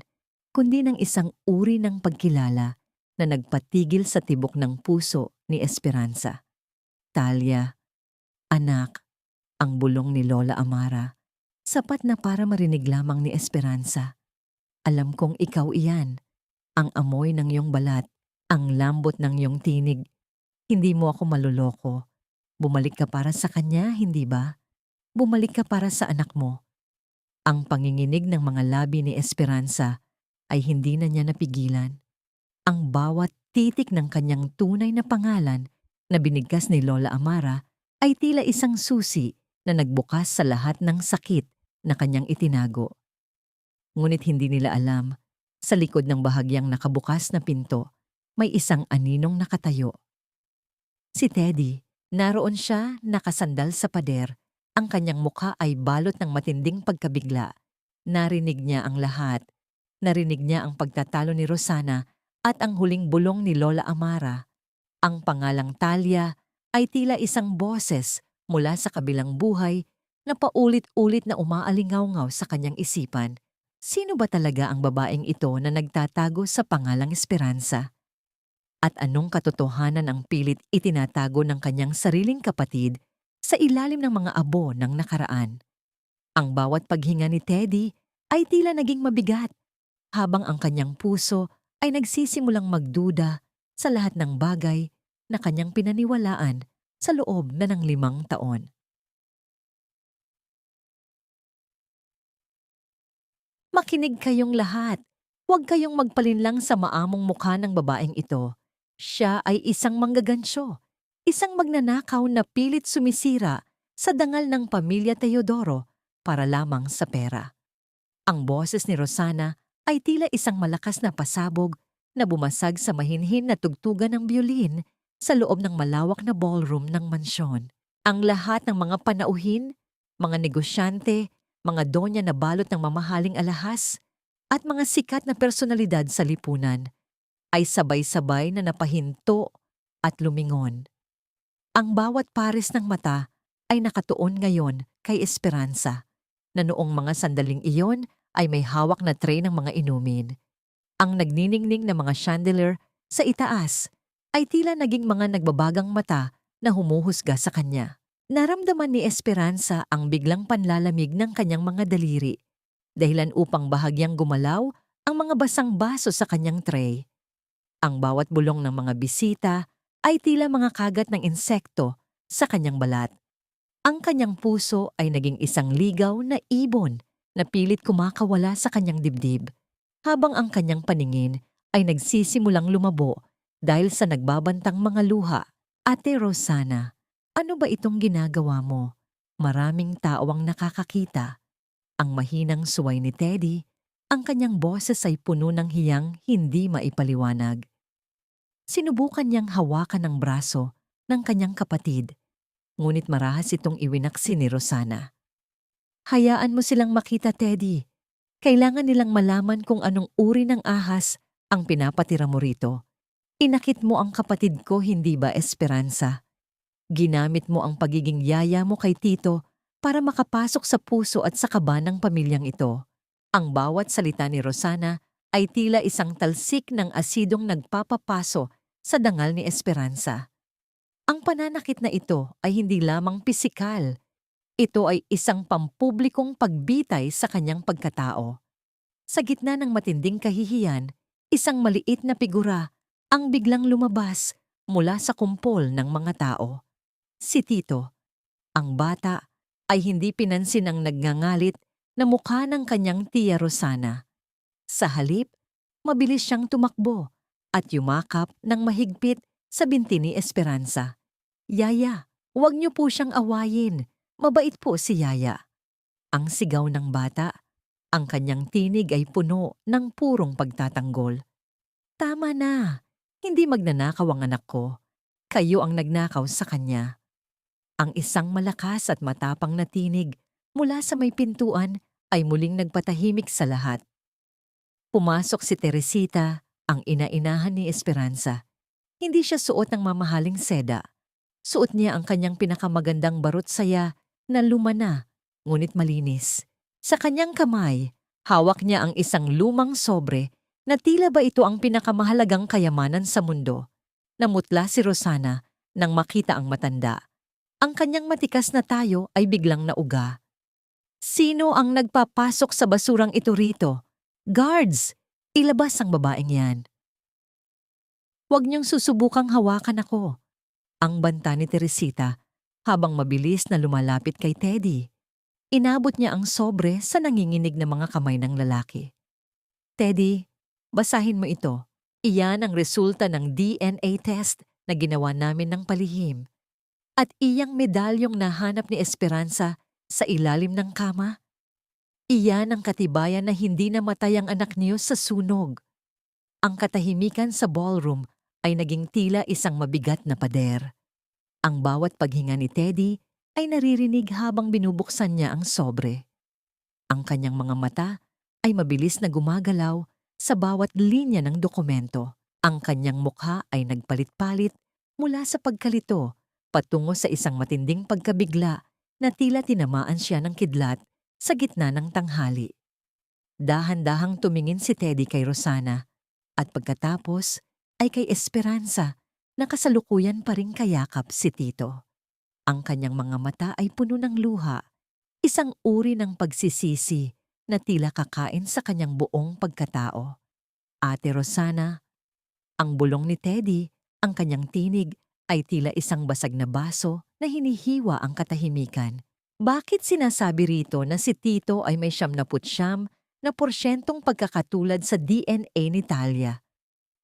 kundi ng isang uri ng pagkilala na nagpatigil sa tibok ng puso ni Esperanza. Talia, anak, ang bulong ni Lola Amara, sapat na para marinig lamang ni Esperanza. Alam kong ikaw iyan, ang amoy ng iyong balat, ang lambot ng iyong tinig. Hindi mo ako maluloko. Bumalik ka para sa kanya, hindi ba? Bumalik ka para sa anak mo. Ang panginginig ng mga labi ni Esperanza ay hindi na niya napigilan. Ang bawat titik ng kanyang tunay na pangalan na binigkas ni Lola Amara ay tila isang susi na nagbukas sa lahat ng sakit na kanyang itinago. Ngunit hindi nila alam, sa likod ng bahagyang nakabukas na pinto, may isang aninong nakatayo. Si Teddy, naroon siya nakasandal sa pader. Ang kanyang mukha ay balot ng matinding pagkabigla. Narinig niya ang lahat. Narinig niya ang pagtatalo ni Rosana at ang huling bulong ni Lola Amara. Ang pangalang Talia ay tila isang boses mula sa kabilang buhay na paulit-ulit na umaalingaw-ngaw sa kanyang isipan. Sino ba talaga ang babaeng ito na nagtatago sa pangalang Esperanza? At anong katotohanan ang pilit itinatago ng kanyang sariling kapatid sa ilalim ng mga abo ng nakaraan? Ang bawat paghinga ni Teddy ay tila naging mabigat, habang ang kanyang puso ay nagsisimulang magduda sa lahat ng bagay na kanyang pinaniwalaan sa loob na ng 5 taon. Makinig kayong lahat. Huwag kayong magpalinlang sa maamong mukha ng babaeng ito. Siya ay isang manggagansyo, isang magnanakaw na pilit sumisira sa dangal ng pamilya Teodoro para lamang sa pera. Ang boses ni Rosana ay tila isang malakas na pasabog na bumasag sa mahinhin na tugtugan ng biolin sa loob ng malawak na ballroom ng mansyon. Ang lahat ng mga panauhin, mga negosyante, mga donya na balot ng mamahaling alahas, at mga sikat na personalidad sa lipunan ay sabay-sabay na napahinto at lumingon. Ang bawat pares ng mata ay nakatuon ngayon kay Esperanza, na noong mga sandaling iyon ay may hawak na tray ng mga inumin. Ang nagniningning na mga chandelier sa itaas ay tila naging mga nagbabagang mata na humuhusga sa kanya. Naramdaman ni Esperanza ang biglang panlalamig ng kanyang mga daliri, dahilan upang bahagyang gumalaw ang mga basang baso sa kanyang tray. Ang bawat bulong ng mga bisita ay tila mga kagat ng insekto sa kanyang balat. Ang kanyang puso ay naging isang ligaw na ibon na pilit kumakawala sa kanyang dibdib, habang ang kanyang paningin ay nagsisimulang lumabo dahil sa nagbabantang mga luha. Ate Rosana, ano ba itong ginagawa mo? Maraming tao ang nakakakita. Ang mahinang suway ni Teddy, ang kanyang boses ay puno ng hiyang hindi maipaliwanag. Sinubukan niyang hawakan ang braso ng kanyang kapatid, ngunit marahas itong iwinaksi ni Rosana. Hayaan mo silang makita, Teddy. Kailangan nilang malaman kung anong uri ng ahas ang pinapatira mo rito. Inakit mo ang kapatid ko, hindi ba, Esperanza? Ginamit mo ang pagiging yaya mo kay Tito para makapasok sa puso at sa kaba ng pamilyang ito. Ang bawat salita ni Rosana ay tila isang talsik ng asidong nagpapapaso sa dangal ni Esperanza. Ang pananakit na ito ay hindi lamang pisikal. Ito ay isang pampublikong pagbitay sa kanyang pagkatao. Sa gitna ng matinding kahihiyan, isang maliit na figura ang biglang lumabas mula sa kumpol ng mga tao. Si Tito. Ang bata ay hindi pinansin ang nagngangalit na mukha ng kanyang tiya Rosana. Sa halip, mabilis siyang tumakbo at yumakap ng mahigpit sa binti ni Esperanza. Yaya, huwag niyo po siyang awayin. Mabait po si Yaya. Ang sigaw ng bata, ang kanyang tinig ay puno ng purong pagtatanggol. Tama na. Hindi magnanakaw ang anak ko. Kayo ang nagnakaw sa kanya. Ang isang malakas at matapang na tinig mula sa may pintuan ay muling nagpatahimik sa lahat. Pumasok si Teresita, ang ina-inahan ni Esperanza. Hindi siya suot ng mamahaling seda. Suot niya ang kanyang pinakamagandang barot saya na lumana, ngunit malinis. Sa kanyang kamay, hawak niya ang isang lumang sobre na tila ba ito ang pinakamahalagang kayamanan sa mundo. Namutla si Rosana nang makita ang matanda. Ang kanyang matikas na tayo ay biglang nauga. Sino ang nagpapasok sa basurang ito rito? Guards! Ilabas ang babaeng yan. Huwag niyong susubukang hawakan ako. Ang banta ni Teresita habang mabilis na lumalapit kay Teddy. Inabot niya ang sobre sa nanginginig na mga kamay ng lalaki. Teddy, basahin mo ito. Iyan ang resulta ng DNA test na ginawa namin ng palihim. At iyang medalyong nahanap ni Esperanza sa ilalim ng kama. Iyan ang katibayan na hindi namatay ang anak niyo sa sunog. Ang katahimikan sa ballroom ay naging tila isang mabigat na pader. Ang bawat paghinga ni Teddy ay naririnig habang binubuksan niya ang sobre. Ang kanyang mga mata ay mabilis na gumagalaw sa bawat linya ng dokumento. Ang kanyang mukha ay nagpalit-palit mula sa pagkalito patungo sa isang matinding pagkabigla na tila tinamaan siya ng kidlat sa gitna ng tanghali. Dahan-dahang tumingin si Teddy kay Rosana at pagkatapos ay kay Esperanza na kasalukuyan pa ring kayakap si Tito. Ang kanyang mga mata ay puno ng luha, isang uri ng pagsisisi na tila kakain sa kanyang buong pagkatao. Ate Rosana, ang bulong ni Teddy, ang kanyang tinig ay tila isang basag na baso na hinihiwa ang katahimikan. Bakit sinasabi rito na si Tito ay may 79% pagkakatulad sa DNA ni Talia?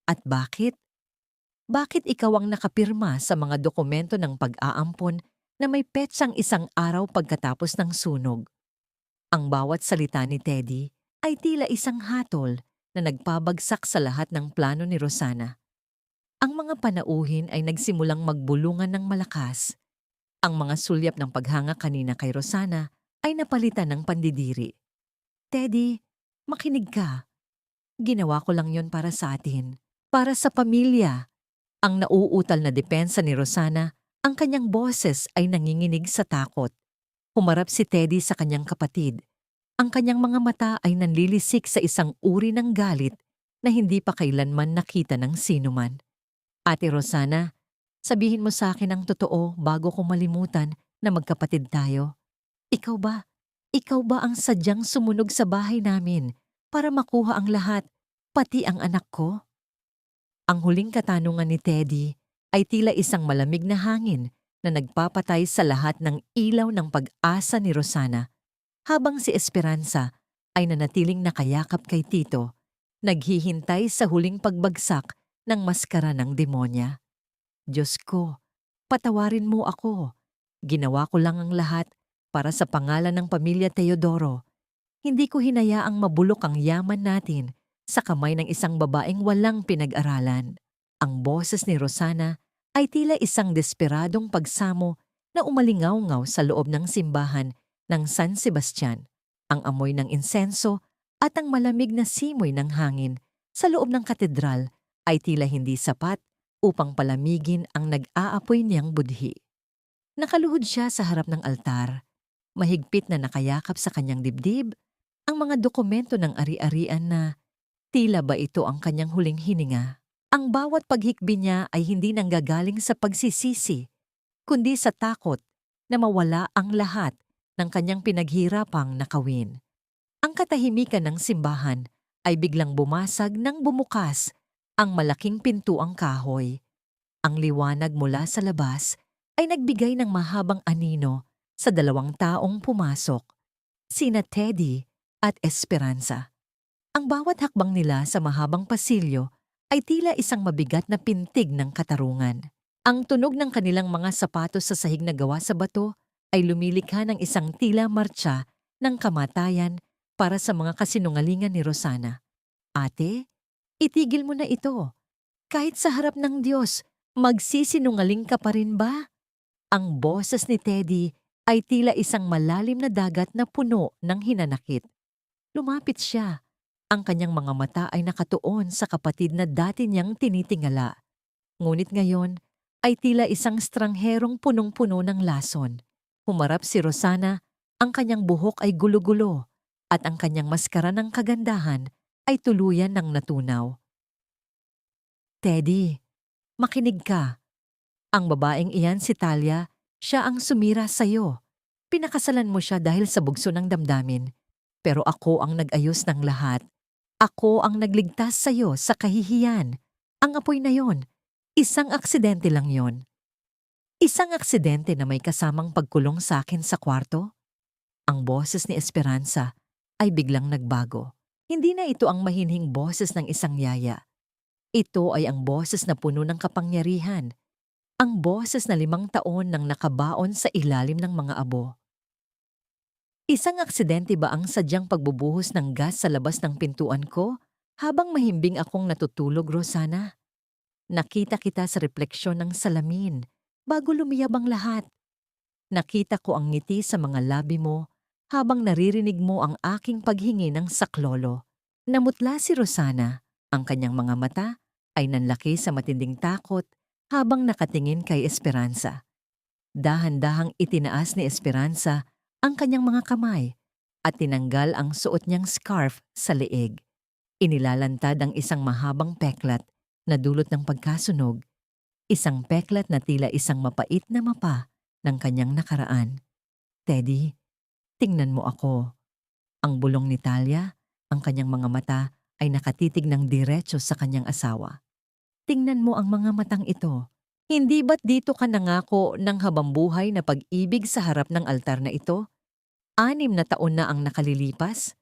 At bakit? Bakit ikaw ang nakapirma sa mga dokumento ng pag-aampon na may petsang 1 araw pagkatapos ng sunog? Ang bawat salita ni Teddy ay tila isang hatol na nagpabagsak sa lahat ng plano ni Rosana. Ang mga panauhin ay nagsimulang magbulungan ng malakas. Ang mga sulyap ng paghanga kanina kay Rosana ay napalitan ng pandidiri. Teddy, makinig ka. Ginawa ko lang yon para sa atin, para sa pamilya. Ang nauutal na depensa ni Rosana, ang kanyang boses ay nanginginig sa takot. Humarap si Teddy sa kanyang kapatid. Ang kanyang mga mata ay nanlilisik sa isang uri ng galit na hindi pa kailanman nakita ng sinuman. Ate Rosana, Sabihin mo sa akin ang totoo bago ko malimutan na magkapatid tayo. Ikaw ba? Ikaw ba ang sadyang sumunog sa bahay namin para makuha ang lahat, pati ang anak ko? Ang huling katanungan ni Teddy ay tila isang malamig na hangin na nagpapatay sa lahat ng ilaw ng pag-asa ni Rosana, habang si Esperanza ay nanatiling nakayakap kay Tito, naghihintay sa huling pagbagsak ng maskara ng demonya. Diyos ko, patawarin mo ako. Ginawa ko lang ang lahat para sa pangalan ng pamilya Teodoro. Hindi ko hinayaang mabulok ang yaman natin sa kamay ng isang babaeng walang pinag-aralan. Ang boses ni Rosana ay tila isang desperadong pagsamo na umalingaw-ngaw sa loob ng simbahan ng San Sebastian. Ang amoy ng insenso at ang malamig na simoy ng hangin sa loob ng katedral ay tila hindi sapat upang palamigin ang nag-aapoy niyang budhi. Nakaluhod siya sa harap ng altar, mahigpit na nakayakap sa kanyang dibdib ang mga dokumento ng ari-arian na tila ba ito ang kanyang huling hininga. Ang bawat paghikbi niya ay hindi nanggagaling sa pagsisisi, kundi sa takot na mawala ang lahat ng kanyang pinaghirapang nakawin. Ang katahimikan ng simbahan ay biglang bumasag nang bumukas ang malaking pintuang kahoy. Ang liwanag mula sa labas ay nagbigay ng mahabang anino sa dalawang taong pumasok, sina Teddy at Esperanza. Ang bawat hakbang nila sa mahabang pasilyo ay tila isang mabigat na pintig ng katarungan. Ang tunog ng kanilang mga sapatos sa sahig na gawa sa bato ay lumilikha ng isang tila martsa ng kamatayan para sa mga kasinungalingan ni Rosana. Ate, itigil mo na ito. Kahit sa harap ng Diyos, magsisinungaling ka pa rin ba? Ang boses ni Teddy ay tila isang malalim na dagat na puno ng hinanakit. Lumapit siya. Ang kanyang mga mata ay nakatuon sa kapatid na dati niyang tinitingala. Ngunit ngayon ay tila isang strangherong punong-puno ng lason. Humarap si Rosana, ang kanyang buhok ay gulo-gulo at ang kanyang maskara ng kagandahan ay tuluyan ng natunaw. Teddy, makinig ka. Ang babaeng iyan si Talia, siya ang sumira sa'yo. Pinakasalan mo siya dahil sa bugso ng damdamin. Pero ako ang nag-ayos ng lahat. Ako ang nagligtas sa'yo sa kahihiyan. Ang apoy na yon, isang aksidente lang yon. Isang aksidente na may kasamang pagkulong sa akin sa kwarto? Ang boses ni Esperanza ay biglang nagbago. Hindi na ito ang mahinhing boses ng isang yaya. Ito ay ang boses na puno ng kapangyarihan. Ang boses na 5 taon nang nakabaon sa ilalim ng mga abo. Isang aksidente ba ang sadyang pagbubuhos ng gas sa labas ng pintuan ko habang mahimbing akong natutulog, Rosana? Nakita kita sa refleksyon ng salamin bago lumiyab ang lahat. Nakita ko ang ngiti sa mga labi mo habang naririnig mo ang aking paghingi ng saklolo. Namutla si Rosana, ang kanyang mga mata ay nanlaki sa matinding takot habang nakatingin kay Esperanza. Dahan-dahang itinaas ni Esperanza ang kanyang mga kamay at tinanggal ang suot niyang scarf sa leeg. Inilalantad ang isang mahabang peklat na dulot ng pagkasunog, isang peklat na tila isang mapait na mapa ng kanyang nakaraan. Teddy, tingnan mo ako. Ang bulong ni Talia, ang kanyang mga mata ay nakatitig ng diretso sa kanyang asawa. Tingnan mo ang mga matang ito. Hindi ba't dito ka nangako ng habambuhay na pag-ibig sa harap ng altar na ito? 6 na taon na ang nakalilipas.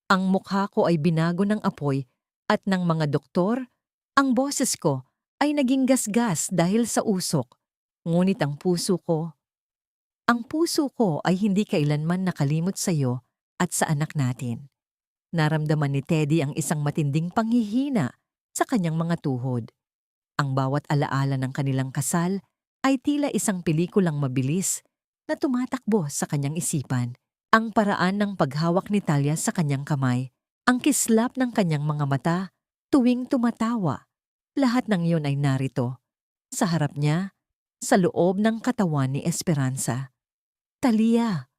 Ang mukha ko ay binago ng apoy at ng mga doktor. Ang boses ko ay naging gasgas dahil sa usok. Ngunit ang puso ko ay hindi kailanman nakalimot sa iyo at sa anak natin. Naramdaman ni Teddy ang isang matinding panghihina sa kanyang mga tuhod. Ang bawat alaala ng kanilang kasal ay tila isang pelikulang mabilis na tumatakbo sa kanyang isipan. Ang paraan ng paghawak ni Talia sa kanyang kamay, ang kislap ng kanyang mga mata tuwing tumatawa, lahat ng iyon ay narito. Sa harap niya, sa loob ng katawan ni Esperanza. Talia!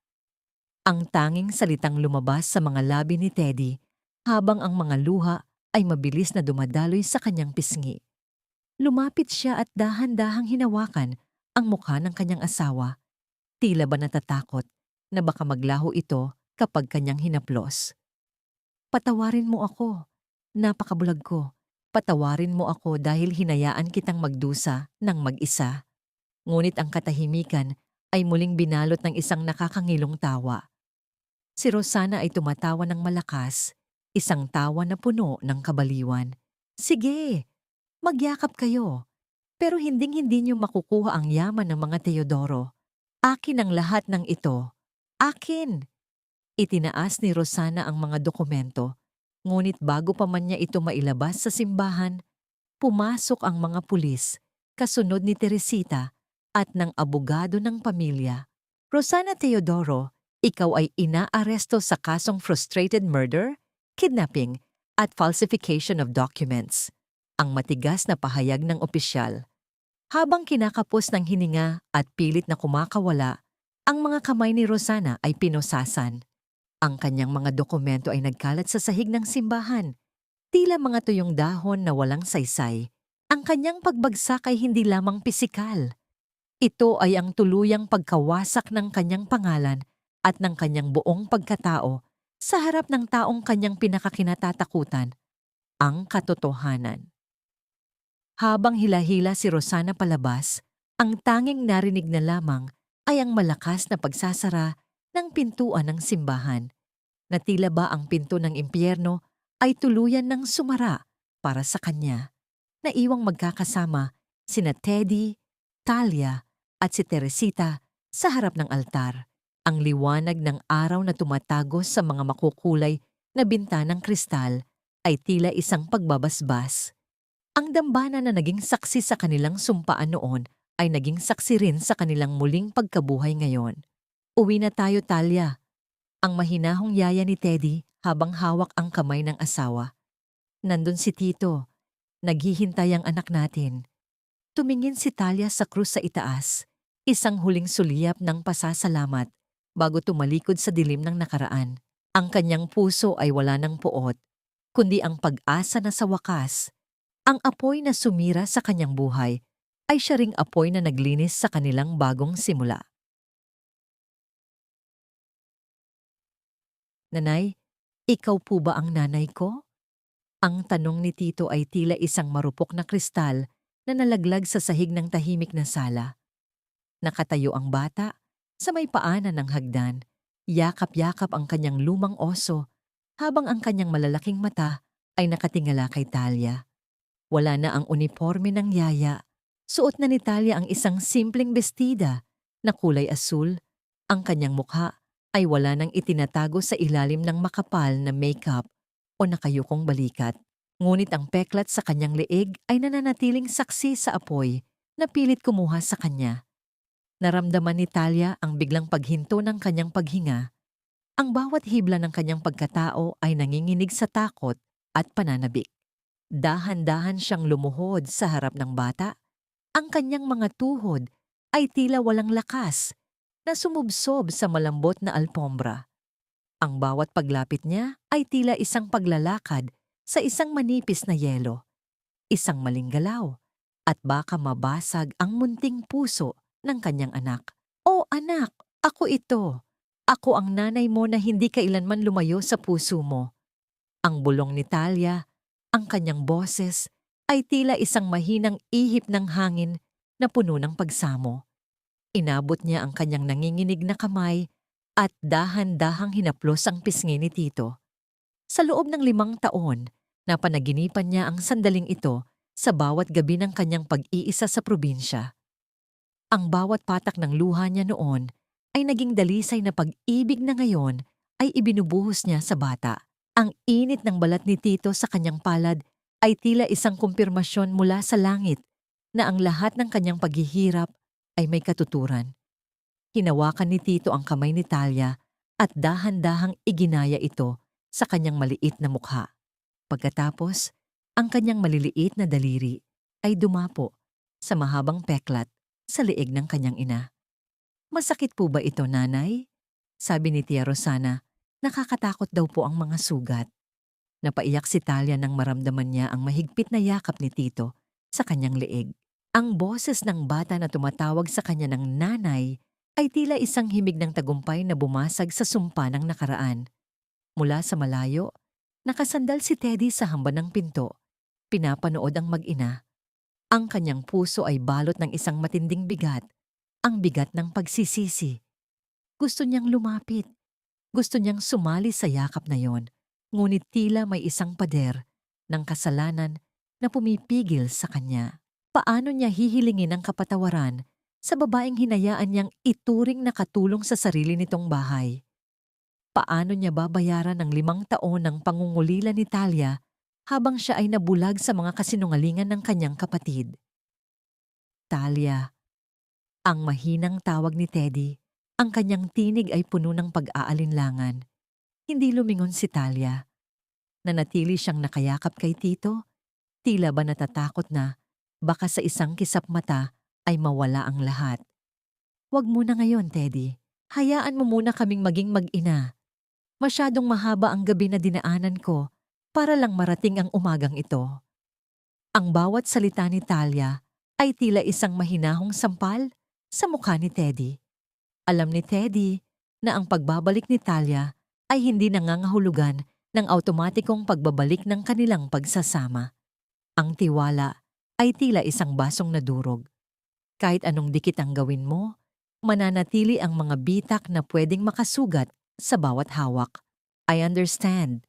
Ang tanging salitang lumabas sa mga labi ni Teddy habang ang mga luha ay mabilis na dumadaloy sa kanyang pisngi. Lumapit siya at dahan-dahang hinawakan ang mukha ng kanyang asawa. Tila ba natatakot na baka maglaho ito kapag kanyang hinaplos. Patawarin mo ako, napakabulag ko. Patawarin mo ako dahil hinayaan kitang magdusa ng mag-isa. Ngunit ang katahimikan ay muling binalot ng isang nakakangilong tawa. Si Rosana ay tumatawa ng malakas, isang tawa na puno ng kabaliwan. Sige, magyakap kayo. Pero hinding-hindi niyo makukuha ang yaman ng mga Teodoro. Akin ang lahat ng ito. Akin! Itinaas ni Rosana ang mga dokumento, ngunit bago pa man niya ito mailabas sa simbahan, pumasok ang mga pulis, kasunod ni Teresita at ng abogado ng pamilya. Rosana Teodoro, ikaw ay inaaresto sa kasong frustrated murder, kidnapping, at falsification of documents. Ang matigas na pahayag ng opisyal. Habang kinakapos ng hininga at pilit na kumakawala, ang mga kamay ni Rosana ay pinosasan. Ang kanyang mga dokumento ay nagkalat sa sahig ng simbahan. Tila mga tuyong dahon na walang saysay. Ang kanyang pagbagsak ay hindi lamang pisikal. Ito ay ang tuluyang pagkawasak ng kanyang pangalan at ng kanyang buong pagkatao sa harap ng taong kanyang pinakakinatatakutan, ang katotohanan. Habang hila-hila si Rosana palabas, ang tanging narinig na lamang ay ang malakas na pagsasara ng pintuan ng simbahan, na tila ba ang pinto ng impyerno ay tuluyan ng sumara para sa kanya. Naiwang magkakasama sina Teddy, Talia at si Teresita sa harap ng altar. Ang liwanag ng araw na tumatagos sa mga makukulay na bintanang kristal ay tila isang pagbabasbas. Ang dambana na naging saksi sa kanilang sumpaan noon ay naging saksi rin sa kanilang muling pagkabuhay ngayon. Uwi na tayo, Talia. Ang mahinahong yaya ni Teddy habang hawak ang kamay ng asawa. Nandun si Tito. Naghihintay ang anak natin. Tumingin si Talia sa krus sa itaas, isang huling suliyap ng pasasalamat bago tumalikod sa dilim ng nakaraan. Ang kanyang puso ay wala ng puot, kundi ang pag-asa na sa wakas. Ang apoy na sumira sa kanyang buhay ay siya ring apoy na naglinis sa kanilang bagong simula. Nanay, ikaw po ba ang nanay ko? Ang tanong ni Tito ay tila isang marupok na kristal na nalaglag sa sahig ng tahimik na sala. Nakatayo ang bata sa may paanan ng hagdan, yakap-yakap ang kanyang lumang oso habang ang kanyang malalaking mata ay nakatingala kay Talia. Wala na ang uniforme ng yaya. Suot na ni Talia ang isang simpleng bestida na kulay asul. Ang kanyang mukha ay wala nang itinatago sa ilalim ng makapal na makeup o nakayukong balikat. Ngunit ang peklat sa kanyang leeg ay nananatiling saksi sa apoy na pilit kumuha sa kanya. Naramdaman ni Talia ang biglang paghinto ng kanyang paghinga. Ang bawat hibla ng kanyang pagkatao ay nanginginig sa takot at pananabik. Dahan-dahan siyang lumuhod sa harap ng bata. Ang kanyang mga tuhod ay tila walang lakas na sumubsob sa malambot na alpombra. Ang bawat paglapit niya ay tila isang paglalakad sa isang manipis na yelo, isang maling galaw, at baka mabasag ang munting puso ng kanyang anak. "O anak, ako ito. Ako ang nanay mo na hindi kailanman lumayo sa puso mo." Ang bulong ni Talia, ang kanyang boses, ay tila isang mahinang ihip ng hangin na puno ng pagsamo. Inabot niya ang kanyang nanginginig na kamay at dahan-dahang hinaplos ang pisngi ni Tito. Sa loob ng 5 taon, napanaginipan niya ang sandaling ito sa bawat gabi ng kanyang pag-iisa sa probinsya. Ang bawat patak ng luha niya noon ay naging dalisay na pag-ibig na ngayon ay ibinubuhos niya sa bata. Ang init ng balat ni Tito sa kanyang palad ay tila isang kumpirmasyon mula sa langit na ang lahat ng kanyang paghihirap ay may katuturan. Hinawakan ni Tito ang kamay ni Talia at dahan-dahang iginaya ito sa kanyang maliit na mukha. Pagkatapos, ang kanyang maliliit na daliri ay dumapo sa mahabang peklat sa leeg ng kanyang ina. "Masakit po ba ito, nanay?" Sabi ni Tia Rosana. Nakakatakot daw po ang mga sugat. Napaiyak si Talia nang maramdaman niya ang mahigpit na yakap ni Tito sa kanyang leeg. Ang boses ng bata na tumatawag sa kanya ng nanay ay tila isang himig ng tagumpay na bumasag sa sumpa ng nakaraan. Mula sa malayo, nakasandal si Teddy sa hamban ng pinto. Pinapanood ang mag-ina. Ang kanyang puso ay balot ng isang matinding bigat, ang bigat ng pagsisisi. Gusto niyang lumapit. Gusto niyang sumali sa yakap na yon. Ngunit tila may isang pader ng kasalanan na pumipigil sa kanya. Paano niya hihilingin ang kapatawaran sa babaeng hinayaan niyang ituring na katulong sa sarili nitong bahay? Paano niya babayaran ng 5 taon ng pangungulila ni Talia habang siya ay nabulag sa mga kasinungalingan ng kanyang kapatid? Talia, ang mahinang tawag ni Teddy. Ang kanyang tinig ay puno ng pag-aalinlangan. Hindi lumingon si Talia. Nanatili siyang nakayakap kay Tito. Tila ba natatakot na baka sa isang kisap mata ay mawala ang lahat. Huwag muna ngayon, Teddy. Hayaan mo muna kaming maging mag-ina. Masyadong mahaba ang gabi na dinaanan ko para lang marating ang umagang ito. Ang bawat salita ni Talia ay tila isang mahinahong sampal sa mukha ni Teddy. Alam ni Teddy na ang pagbabalik ni Talia ay hindi nangangahulugan ng automatikong pagbabalik ng kanilang pagsasama. Ang tiwala ay tila isang basong nadurog. Kahit anong dikit ang gawin mo, mananatili ang mga bitak na pwedeng makasugat sa bawat hawak. I understand.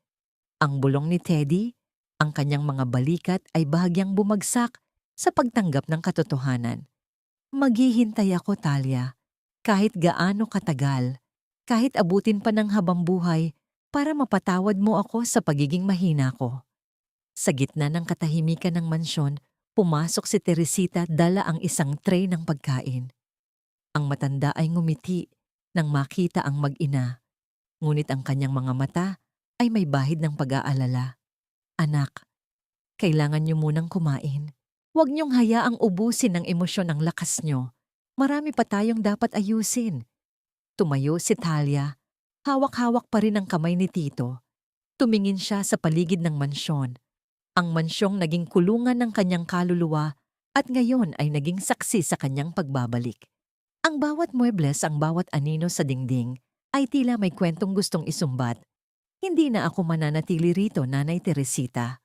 Ang bulong ni Teddy, ang kanyang mga balikat ay bahagyang bumagsak sa pagtanggap ng katotohanan. Maghihintay ako, Talia. Kahit gaano katagal, kahit abutin pa ng habang buhay para mapatawad mo ako sa pagiging mahina ko. Sa gitna ng katahimikan ng mansyon, pumasok si Teresita dala ang isang tray ng pagkain. Ang matanda ay ngumiti nang makita ang mag-ina, ngunit ang kanyang mga mata ay may bahid ng pag-aalala. Anak, kailangan niyo munang kumain. Huwag niyong hayaang ubusin ng emosyon ang lakas niyo. Marami pa tayong dapat ayusin. Tumayo si Talia. Hawak-hawak pa rin ang kamay ni Tito. Tumingin siya sa paligid ng mansyon. Ang mansyong naging kulungan ng kanyang kaluluwa at ngayon ay naging saksi sa kanyang pagbabalik. Ang bawat muebles, ang bawat anino sa dingding ay tila may kwentong gustong isumbat. Hindi na ako mananatili rito, Nanay Teresita.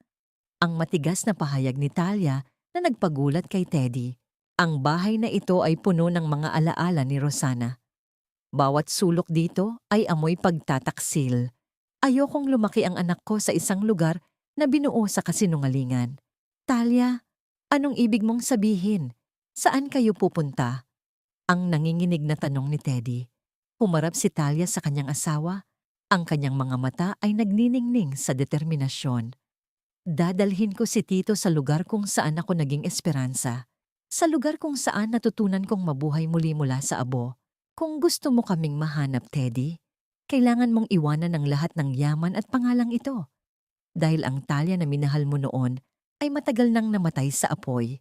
Ang matigas na pahayag ni Talia na nagpagulat kay Teddy. Ang bahay na ito ay puno ng mga alaala ni Rosana. Bawat sulok dito ay amoy pagtataksil. Ayokong lumaki ang anak ko sa isang lugar na binuo sa kasinungalingan. Talia, anong ibig mong sabihin? Saan kayo pupunta? Ang nanginginig na tanong ni Teddy. Humarap si Talia sa kanyang asawa. Ang kanyang mga mata ay nagniningning sa determinasyon. Dadalhin ko si Tito sa lugar kung saan ako naging esperansa. Sa lugar kung saan natutunan kong mabuhay muli mula sa abo. Kung gusto mo kaming mahanap, Teddy, kailangan mong iwanan ng lahat ng yaman at pangalang ito. Dahil ang Talia na minahal mo noon ay matagal nang namatay sa apoy.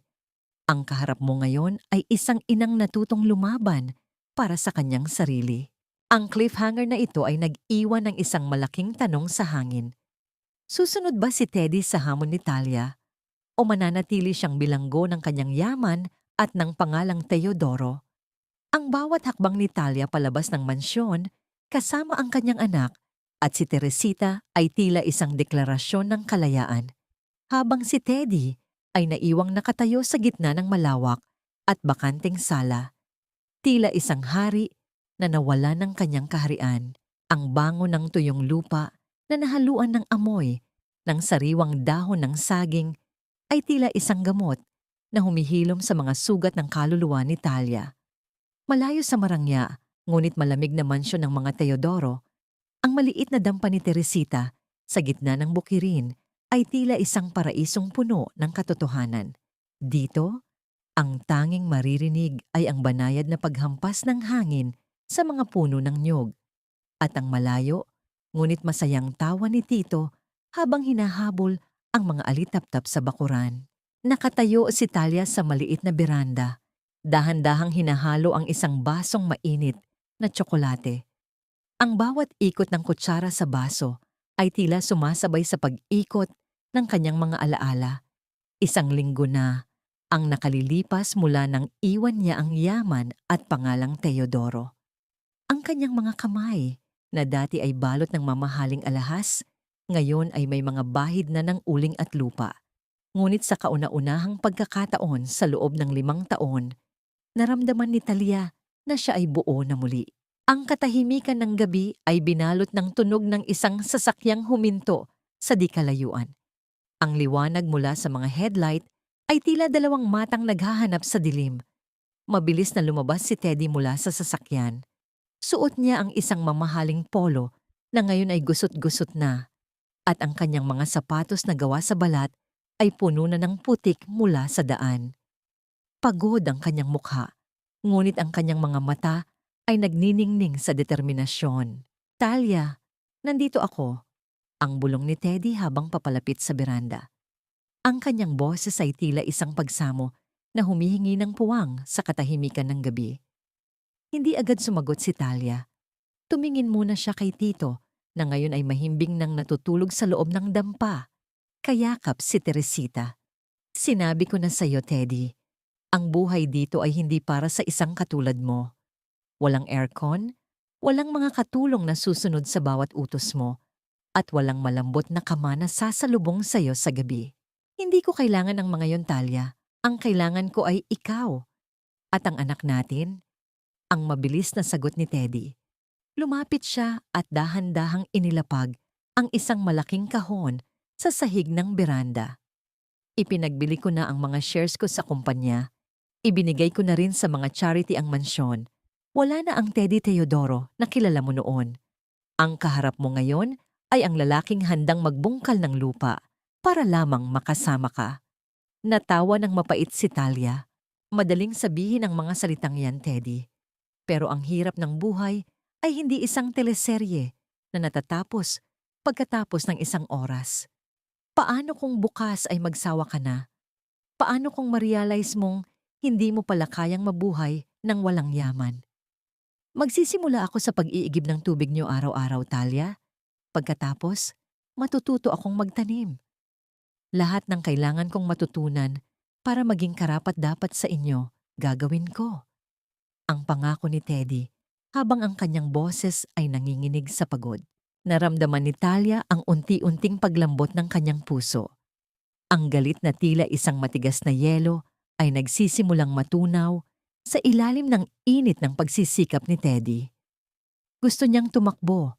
Ang kaharap mo ngayon ay isang inang natutong lumaban para sa kanyang sarili. Ang cliffhanger na ito ay nag-iwan ng isang malaking tanong sa hangin. Susunod ba si Teddy sa hamon ni Talia? O mananatili siyang bilanggo ng kanyang yaman at ng pangalang Teodoro? Ang bawat hakbang ni Talia palabas ng mansyon, kasama ang kanyang anak, at si Teresita ay tila isang deklarasyon ng kalayaan. Habang si Teddy ay naiwang nakatayo sa gitna ng malawak at bakanteng sala. Tila isang hari na nawala ng kanyang kaharian. Ang bango ng tuyong lupa na nahaluan ng amoy ng sariwang dahon ng saging ay tila isang gamot na humihilom sa mga sugat ng kaluluwa ni Talia. Malayo sa Marangya, ngunit malamig na mansyon ng mga Teodoro, ang maliit na dampa ni Teresita sa gitna ng bukirin ay tila isang paraisong puno ng katotohanan. Dito, ang tanging maririnig ay ang banayad na paghampas ng hangin sa mga puno ng niyog at ang malayo, ngunit masayang tawa ni Tito habang hinahabol ang mga alitaptap sa bakuran. Nakatayo si Talia sa maliit na beranda. Dahan-dahang hinahalo ang isang basong mainit na tsokolate. Ang bawat ikot ng kutsara sa baso ay tila sumasabay sa pag-ikot ng kanyang mga alaala. Isang linggo na ang nakalilipas mula nang iwan niya ang yaman at pangalang Teodoro. Ang kanyang mga kamay, na dati ay balot ng mamahaling alahas, ngayon ay may mga bahid na ng uling at lupa. Ngunit sa kauna-unahang pagkakataon sa loob ng 5 taon, naramdaman ni Talia na siya ay buo na muli. Ang katahimikan ng gabi ay binalot ng tunog ng isang sasakyang huminto sa di kalayuan. Ang liwanag mula sa mga headlight ay tila 2 matang naghahanap sa dilim. Mabilis na lumabas si Teddy mula sa sasakyan. Suot niya ang isang mamahaling polo na ngayon ay gusot-gusot na, at ang kanyang mga sapatos na gawa sa balat ay puno na ng putik mula sa daan. Pagod ang kanyang mukha, ngunit ang kanyang mga mata ay nagniningning sa determinasyon. "Talia, nandito ako," ang bulong ni Teddy habang papalapit sa beranda. Ang kanyang boses ay tila isang pagsamo na humihingi ng puwang sa katahimikan ng gabi. Hindi agad sumagot si Talia. Tumingin muna siya kay Tito na ngayon ay mahimbing nang natutulog sa loob ng dampa. Kayakap si Teresita. "Sinabi ko na sa'yo, Teddy, ang buhay dito ay hindi para sa isang katulad mo. Walang aircon, walang mga katulong na susunod sa bawat utos mo, at walang malambot na kama na sasalubong sa'yo sa gabi. Hindi ko kailangan ng mga yon, Talia. Ang kailangan ko ay ikaw. At ang anak natin." Ang mabilis na sagot ni Teddy. Lumapit siya at dahan-dahang inilapag ang isang malaking kahon sa sahig ng beranda. "Ipinagbili ko na ang mga shares ko sa kumpanya. Ibinigay ko na rin sa mga charity ang mansyon. Wala na ang Teddy Teodoro na kilala mo noon. Ang kaharap mo ngayon ay ang lalaking handang magbungkal ng lupa para lamang makasama ka." Natawa ng mapait si Talia. Madaling sabihin ang mga salitang yan, Teddy. Pero ang hirap ng buhay ay hindi isang teleserye na natatapos pagkatapos ng 1 oras. Paano kung bukas ay magsawa ka na? Paano kung ma-realize mong hindi mo pala kayang mabuhay ng walang yaman? "Magsisimula ako sa pag-iigib ng tubig niyo araw-araw, Talia. Pagkatapos, matututo akong magtanim. Lahat ng kailangan kong matutunan para maging karapat-dapat sa inyo, gagawin ko." Ang pangako ni Teddy habang ang kanyang boses ay nanginginig sa pagod. Naramdaman ni Talia ang unti-unting paglambot ng kanyang puso. Ang galit na tila isang matigas na yelo ay nagsisimulang matunaw sa ilalim ng init ng pagsisikap ni Teddy. Gusto niyang tumakbo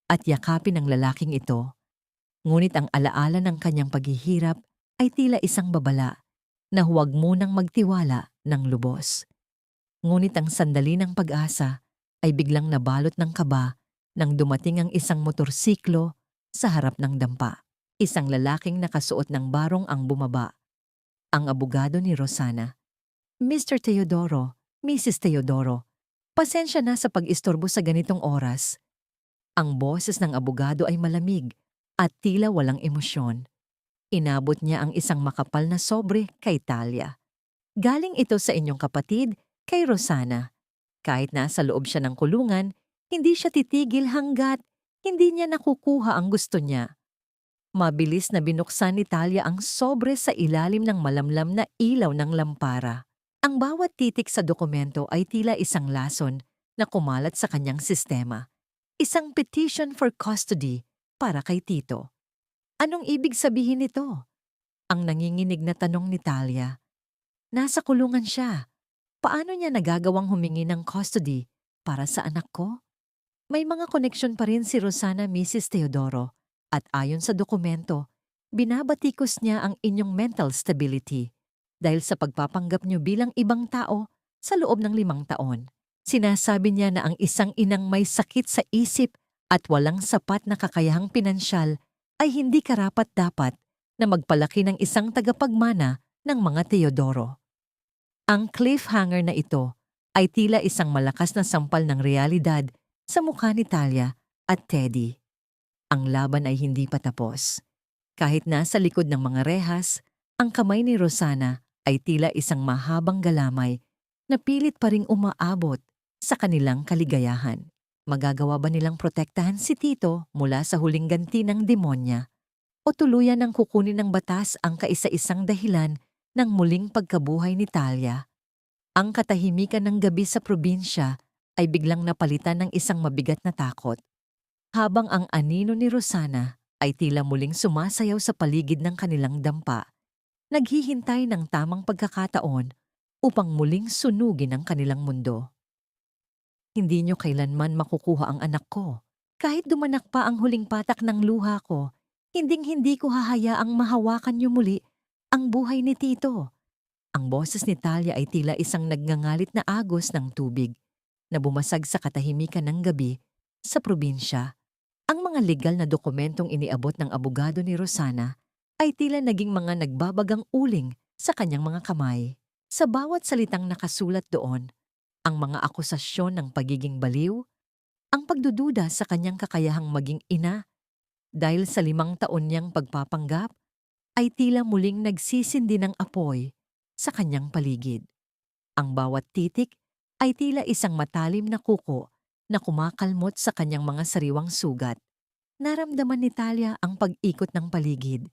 at yakapin ang lalaking ito, ngunit ang alaala ng kanyang paghihirap ay tila isang babala na huwag munang magtiwala ng lubos. Ngunit ang sandali ng pag-asa ay biglang nabalot ng kaba nang dumating ang isang motorsiklo sa harap ng dampa. Isang lalaking nakasuot ng barong ang bumaba. Ang abogado ni Rosana. "Mr. Teodoro, Mrs. Teodoro, pasensya na sa pag-istorbo sa ganitong oras." Ang boses ng abogado ay malamig at tila walang emosyon. Inabot niya ang isang makapal na sobre kay Talia. "Galing ito sa inyong kapatid, kay Rosana. Kahit nasa loob siya ng kulungan, hindi siya titigil hanggat hindi niya nakukuha ang gusto niya." Mabilis na binuksan ni Talia ang sobre sa ilalim ng malamlam na ilaw ng lampara. Ang bawat titik sa dokumento ay tila isang lason na kumalat sa kanyang sistema. Isang petition for custody para kay Tito. Anong ibig sabihin nito? Ang nanginginig na tanong ni Talia. Nasa kulungan siya. Paano niya nagagawang humingi ng custody para sa anak ko? May mga koneksyon pa rin si Rosana, Mrs. Teodoro, at ayon sa dokumento, binabatikos niya ang inyong mental stability dahil sa pagpapanggap niyo bilang ibang tao sa loob ng 5 taon. Sinasabi niya na ang isang inang may sakit sa isip at walang sapat na kakayahang pinansyal ay hindi karapat-dapat na magpalaki ng isang tagapagmana ng mga Teodoro. Ang cliffhanger na ito ay tila isang malakas na sampal ng realidad sa mukha ni Talia at Teddy. Ang laban ay hindi pa tapos. Kahit nasa likod ng mga rehas, ang kamay ni Rosana ay tila isang mahabang galamay na pilit pa ring umaabot sa kanilang kaligayahan. Magagawa ba nilang protektahan si Tito mula sa huling ganti ng demonya? O tuluyan ng kukunin ng batas ang kaisa-isang dahilan ng muling pagkabuhay ni Talia. Ang katahimikan ng gabi sa probinsya ay biglang napalitan ng isang mabigat na takot. Habang ang anino ni Rosana ay tila muling sumasayaw sa paligid ng kanilang dampa, naghihintay ng tamang pagkakataon upang muling sunugin ang kanilang mundo. Hindi niyo kailanman makukuha ang anak ko. Kahit dumanak pa ang huling patak ng luha ko, hinding-hindi ko hahayaang mahawakan niyo muli ang buhay ni Tito. Ang boses ni Talia ay tila isang nagngangalit na agos ng tubig na bumasag sa katahimikan ng gabi sa probinsya. Ang mga legal na dokumentong iniabot ng abogado ni Rosana ay tila naging mga nagbabagang uling sa kanyang mga kamay. Sa bawat salitang nakasulat doon, ang mga akusasyon ng pagiging baliw, ang pagdududa sa kanyang kakayahang maging ina dahil sa 5 taon niyang pagpapanggap, ay tila muling nagsisindi ng apoy sa kanyang paligid. Ang bawat titik ay tila isang matalim na kuko na kumakalmot sa kanyang mga sariwang sugat. Naramdaman ni Talia ang pag-ikot ng paligid.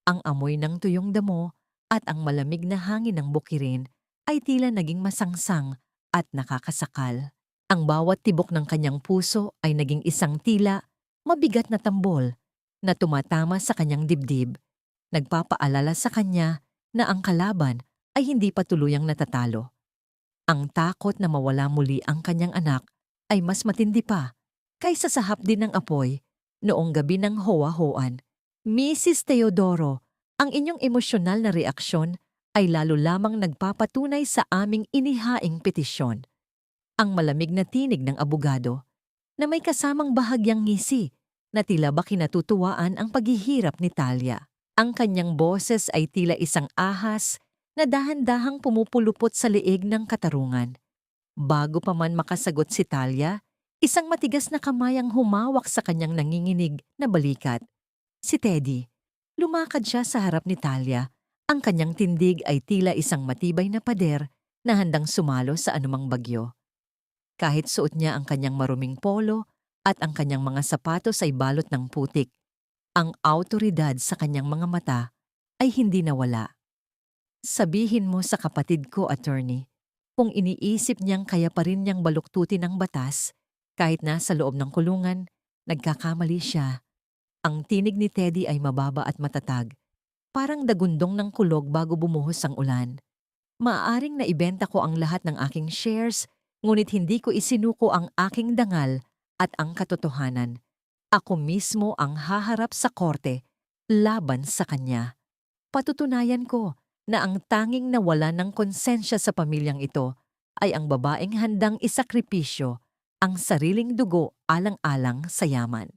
Ang amoy ng tuyong damo at ang malamig na hangin ng bukirin ay tila naging masangsang at nakakasakal. Ang bawat tibok ng kanyang puso ay naging isang tila mabigat na tambol na tumatama sa kanyang dibdib, nagpapaalala sa kanya na ang kalaban ay hindi pa tuluyang natatalo. Ang takot na mawala muli ang kanyang anak ay mas matindi pa kaysa sa hapdi ng apoy noong gabi ng Hoa-Hoan. Mrs. Teodoro, ang inyong emosyonal na reaksyon ay lalo lamang nagpapatunay sa aming inihaing petisyon. Ang malamig na tinig ng abogado na may kasamang bahagyang ngisi na tila ba kinatutuwaan ang paghihirap ni Talia. Ang kanyang boses ay tila isang ahas na dahan-dahang pumupulupot sa leeg ng katarungan. Bago pa man makasagot si Talia, isang matigas na kamay ang humawak sa kanyang nanginginig na balikat. Si Teddy. Lumakad siya sa harap ni Talia. Ang kanyang tindig ay tila isang matibay na pader na handang sumalo sa anumang bagyo. Kahit suot niya ang kanyang maruming polo at ang kanyang mga sapatos ay balot ng putik, ang awtoridad sa kanyang mga mata ay hindi nawala. Sabihin mo sa kapatid ko, attorney, kung iniisip niyang kaya pa rin niyang baluktutin ang batas, kahit nasa loob ng kulungan, nagkakamali siya. Ang tinig ni Teddy ay mababa at matatag, parang dagundong ng kulog bago bumuhos ang ulan. Maaaring naibenta ko ang lahat ng aking shares, ngunit hindi ko isinuko ang aking dangal at ang katotohanan. Ako mismo ang haharap sa korte laban sa kanya. Patutunayan ko na ang tanging nawala ng konsensya sa pamilyang ito ay ang babaeng handang isakripisyo ang sariling dugo alang-alang sa yaman.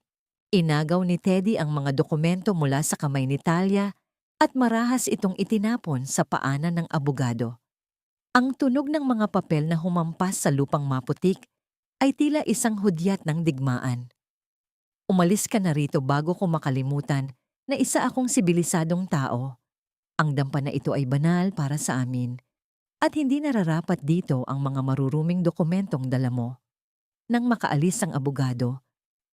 Inagaw ni Teddy ang mga dokumento mula sa kamay ni Talia at marahas itong itinapon sa paanan ng abogado. Ang tunog ng mga papel na humampas sa lupang maputik ay tila isang hudyat ng digmaan. Umalis ka na rito bago ko makalimutan na isa akong sibilisadong tao. Ang dampa na ito ay banal para sa amin at hindi nararapat dito ang mga maruruming dokumentong dala mo. Nang makaalis ang abogado,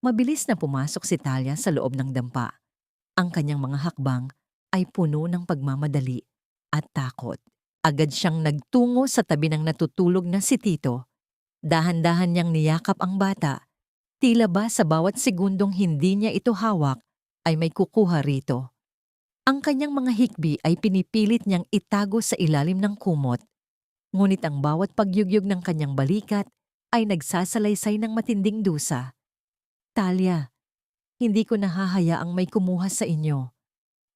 mabilis na pumasok si Talia sa loob ng dampa. Ang kanyang mga hakbang ay puno ng pagmamadali at takot. Agad siyang nagtungo sa tabi ng natutulog na si Tito. Dahan-dahan niyang niyakap ang bata. Tila ba sa bawat segundong hindi niya ito hawak ay may kukuha rito. Ang kanyang mga hikbi ay pinipilit niyang itago sa ilalim ng kumot. Ngunit ang bawat pagyugyug ng kanyang balikat ay nagsasalaysay ng matinding dusa. Talia, hindi ko nahahayaang may kumuha sa inyo.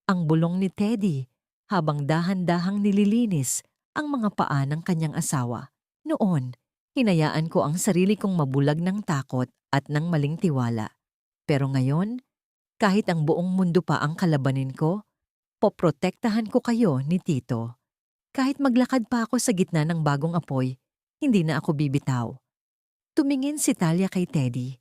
Ang bulong ni Teddy habang dahan-dahang nililinis ang mga paa ng kanyang asawa. Noon, hinayaan ko ang sarili kong mabulag ng takot at ng maling tiwala. Pero ngayon, kahit ang buong mundo pa ang kalabanin ko, poprotektahan ko kayo ni Tito. Kahit maglakad pa ako sa gitna ng bagong apoy, hindi na ako bibitaw. Tumingin si Talia kay Teddy.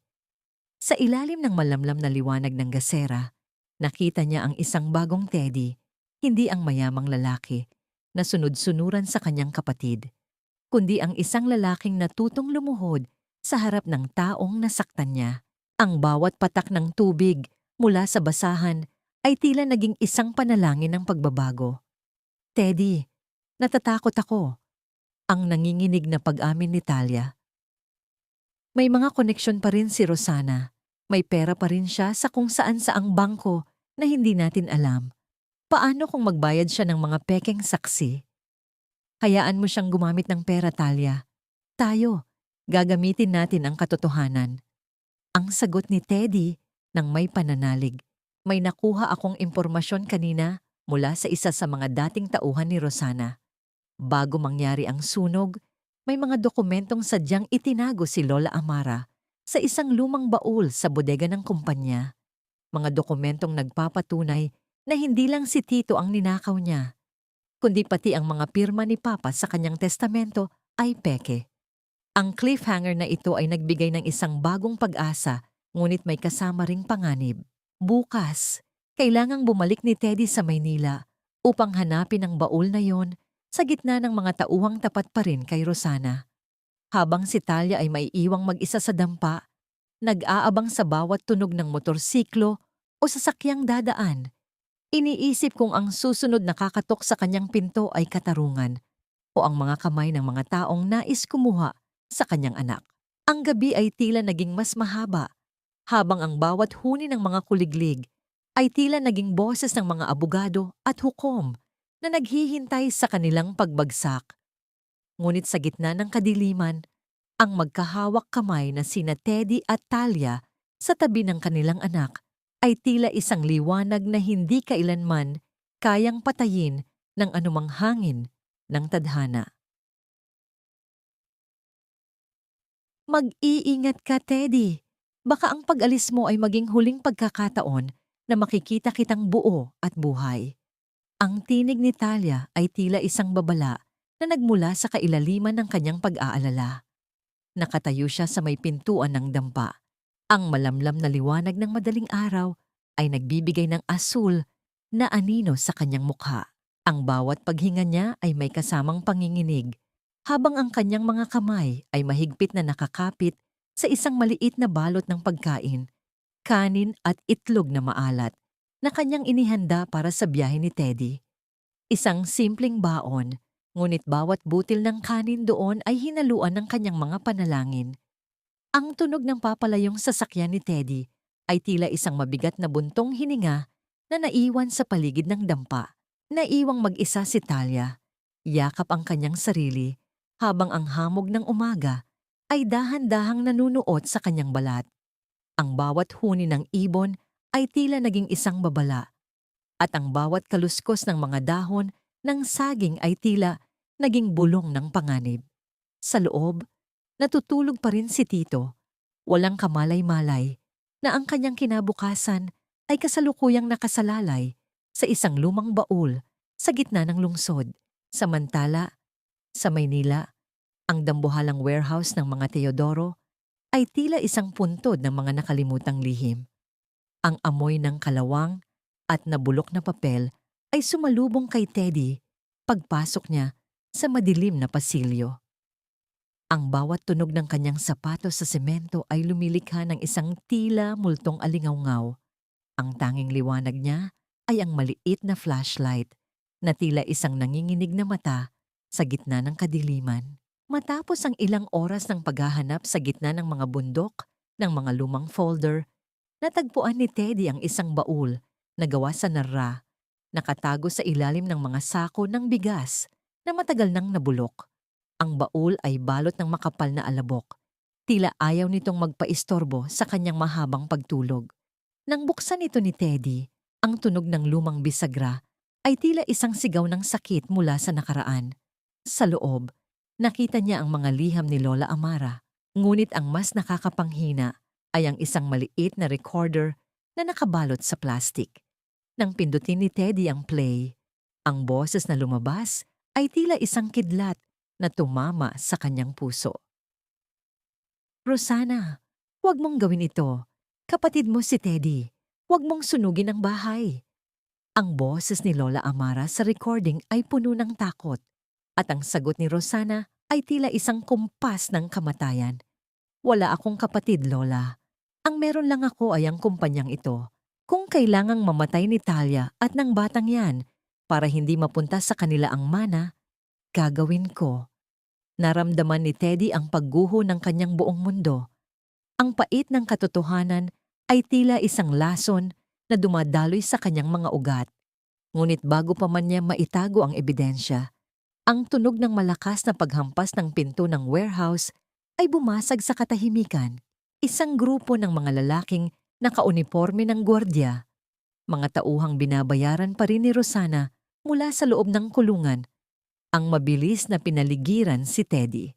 Sa ilalim ng malamlam na liwanag ng gasera, nakita niya ang isang bagong Teddy, hindi ang mayamang lalaki na sunod-sunuran sa kanyang kapatid, kundi ang isang lalaking natutong lumuhod sa harap ng taong nasaktan niya. Ang bawat patak ng tubig mula sa basahan ay tila naging isang panalangin ng pagbabago. Teddy, natatakot ako. Ang nanginginig na pag-amin ni Talia. May mga koneksyon pa rin si Rosana. May pera pa rin siya sa kung saan saang bangko na hindi natin alam. Paano kung magbayad siya ng mga pekeng saksi? Hayaan mo siyang gumamit ng pera, Talia. Tayo, gagamitin natin ang katotohanan. Ang sagot ni Teddy nang may pananalig. May nakuha akong impormasyon kanina mula sa isa sa mga dating tauhan ni Rosana. Bago mangyari ang sunog, may mga dokumentong sadyang itinago si Lola Amara sa isang lumang baul sa bodega ng kumpanya. Mga dokumentong nagpapatunay na hindi lang si Tito ang ninakaw niya, kundi pati ang mga pirma ni Papa sa kanyang testamento ay peke. Ang cliffhanger na ito ay nagbigay ng isang bagong pag-asa, ngunit may kasama ring panganib. Bukas, kailangang bumalik ni Teddy sa Maynila upang hanapin ang baul na yon sa gitna ng mga tauhang tapat pa rin kay Rosana. Habang si Talia ay maiiwang mag-isa sa dampa, nag-aabang sa bawat tunog ng motorsiklo o sasakyang dadaan. Iniisip kung ang susunod na kakatok sa kanyang pinto ay katarungan o ang mga kamay ng mga taong nais kumuha sa kanyang anak. Ang gabi ay tila naging mas mahaba, habang ang bawat huni ng mga kuliglig ay tila naging boses ng mga abogado at hukom na naghihintay sa kanilang pagbagsak. Ngunit sa gitna ng kadiliman, ang magkahawak kamay na sina Teddy at Talia sa tabi ng kanilang anak ay tila isang liwanag na hindi kailanman kayang patayin ng anumang hangin ng tadhana. Mag-iingat ka, Teddy. Baka ang pag-alis mo ay maging huling pagkakataon na makikita kitang buo at buhay. Ang tinig ni Talia ay tila isang babala na nagmula sa kailaliman ng kanyang pag-aalala. Nakatayo siya sa may pintuan ng dampa. Ang malamlam na liwanag ng madaling araw ay nagbibigay ng asul na anino sa kanyang mukha. Ang bawat paghinga niya ay may kasamang panginginig, habang ang kanyang mga kamay ay mahigpit na nakakapit sa isang maliit na balot ng pagkain, kanin at itlog na maalat na kanyang inihanda para sa biyahe ni Teddy. Isang simpleng baon, ngunit bawat butil ng kanin doon ay hinaluan ng kanyang mga panalangin. Ang tunog ng papalayong sasakyan ni Teddy ay tila isang mabigat na buntong hininga na naiwan sa paligid ng dampa. Naiwang mag-isa si Talia. Yakap ang kanyang sarili habang ang hamog ng umaga ay dahan-dahang nanunuot sa kanyang balat. Ang bawat huni ng ibon ay tila naging isang babala at ang bawat kaluskos ng mga dahon ng saging ay tila naging bulong ng panganib. Sa loob, natutulog pa rin si Tito, walang kamalay-malay na ang kanyang kinabukasan ay kasalukuyang nakasalalay sa isang lumang baul sa gitna ng lungsod. Samantala, sa Maynila, ang dambuhalang warehouse ng mga Teodoro ay tila isang puntod ng mga nakalimutang lihim. Ang amoy ng kalawang at nabulok na papel ay sumalubong kay Teddy pagpasok niya sa madilim na pasilyo. Ang bawat tunog ng kanyang sapatos sa semento ay lumilikha ng isang tila multong alingawngaw. Ang tanging liwanag niya ay ang maliit na flashlight na tila isang nanginginig na mata sa gitna ng kadiliman. Matapos ang ilang oras ng paghahanap sa gitna ng mga bundok, ng mga lumang folder, natagpuan ni Teddy ang isang baul na gawa sa narra, nakatago sa ilalim ng mga sako ng bigas na matagal nang nabulok. Ang baul ay balot ng makapal na alabok. Tila ayaw nitong magpaistorbo sa kanyang mahabang pagtulog. Nang buksan ito ni Teddy, ang tunog ng lumang bisagra ay tila isang sigaw ng sakit mula sa nakaraan. Sa loob, nakita niya ang mga liham ni Lola Amara. Ngunit ang mas nakakapanghina ay ang isang maliit na recorder na nakabalot sa plastik. Nang pindutin ni Teddy ang play, ang boses na lumabas ay tila isang kidlat na tumama sa kanyang puso. Rosana, huwag mong gawin ito. Kapatid mo si Teddy. Huwag mong sunugin ang bahay. Ang boses ni Lola Amara sa recording ay puno ng takot. At ang sagot ni Rosana ay tila isang kumpas ng kamatayan. Wala akong kapatid, Lola. Ang meron lang ako ay ang kumpanyang ito. Kung kailangang mamatay ni Talia at ng batang yan, Para hindi mapunta sa kanila ang mana, gagawin ko. Naramdaman ni Teddy ang pagguho ng kanyang buong mundo. Ang pait ng katotohanan ay tila isang lason na dumadaloy sa kanyang mga ugat. Ngunit bago pa man niya maitago ang ebidensya, ang tunog ng malakas na paghampas ng pinto ng warehouse ay bumasag sa katahimikan. Isang grupo ng mga lalaking nakauniporme ng gwardiya, mga tauhang binabayaran pa rin ni Rosana mula sa loob ng kulungan, ang mabilis na pinaligiran si Teddy.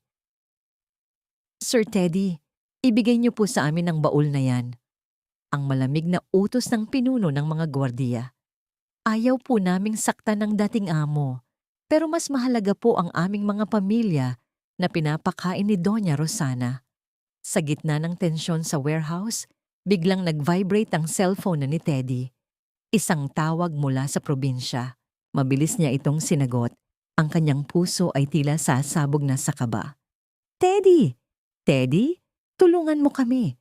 "Sir Teddy, ibigay niyo po sa amin ang baul na yan." Ang malamig na utos ng pinuno ng mga gwardiya. "Ayaw po naming saktan ng dating amo, pero mas mahalaga po ang aming mga pamilya na pinapakain ni Doña Rosana." Sa gitna ng tensyon sa warehouse, biglang nag-vibrate ang cellphone na ni Teddy. Isang tawag mula sa probinsya. Mabilis niya itong sinagot. Ang kanyang puso ay tila sasabog na sa kaba. "Teddy! Teddy, tulungan mo kami."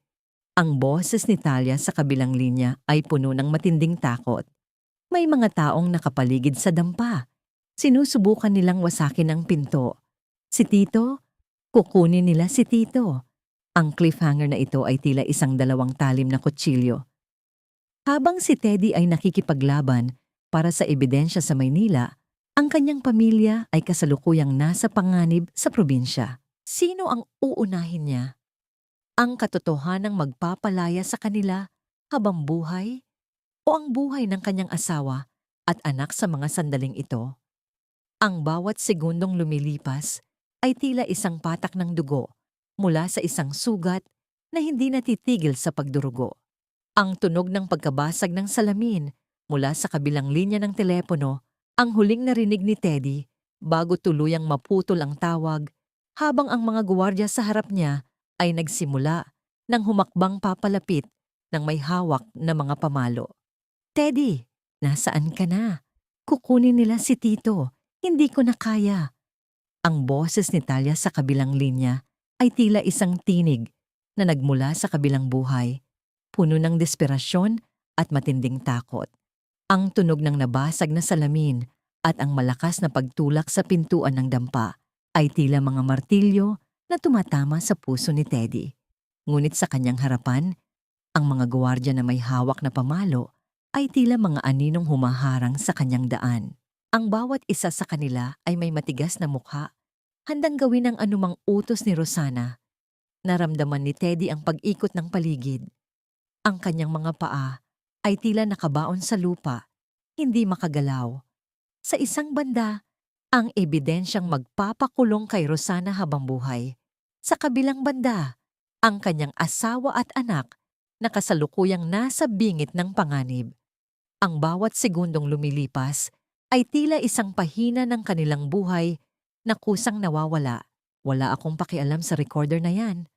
Ang boses ni Talia sa kabilang linya ay puno ng matinding takot. May mga taong nakapaligid sa dampa. Sinusubukan nilang wasakin ang pinto. Si Tito? Kukunin nila si Tito. Ang cliffhanger na ito ay tila isang dalawang talim na kutsilyo. Habang si Teddy ay nakikipaglaban para sa ebidensya sa Maynila, ang kanyang pamilya ay kasalukuyang nasa panganib sa probinsya. Sino ang uunahin niya? Ang katotohanang magpapalaya sa kanila habang buhay o ang buhay ng kanyang asawa at anak sa mga sandaling ito? Ang bawat segundong lumilipas ay tila isang patak ng dugo mula sa isang sugat na hindi natitigil sa pagdurugo. Ang tunog ng pagkabasag ng salamin mula sa kabilang linya ng telepono ang huling narinig ni Teddy bago tuluyang maputol ang tawag habang ang mga gwardiya sa harap niya ay nagsimula ng humakbang papalapit ng may hawak na mga pamalo. "Teddy, nasaan ka na? Kukunin nila si Tito. Hindi ko na kaya." Ang boses ni Talia sa kabilang linya ay tila isang tinig na nagmula sa kabilang buhay, puno ng desperasyon at matinding takot. Ang tunog ng nabasag na salamin at ang malakas na pagtulak sa pintuan ng dampa ay tila mga martilyo na tumatama sa puso ni Teddy. Ngunit sa kanyang harapan, ang mga gwardiya na may hawak na pamalo ay tila mga aninong humaharang sa kanyang daan. Ang bawat isa sa kanila ay may matigas na mukha, handang gawin ang anumang utos ni Rosana. Naramdaman ni Teddy ang pag-ikot ng paligid. Ang kanyang mga paa ay tila nakabaon sa lupa, hindi makagalaw. Sa isang banda, ang ebidensyang magpapakulong kay Rosana habang buhay. Sa kabilang banda, ang kanyang asawa at anak na kasalukuyang nasa bingit ng panganib. Ang bawat segundong lumilipas ay tila isang pahina ng kanilang buhay na kusang nawawala. "Wala akong pakialam sa recorder na yan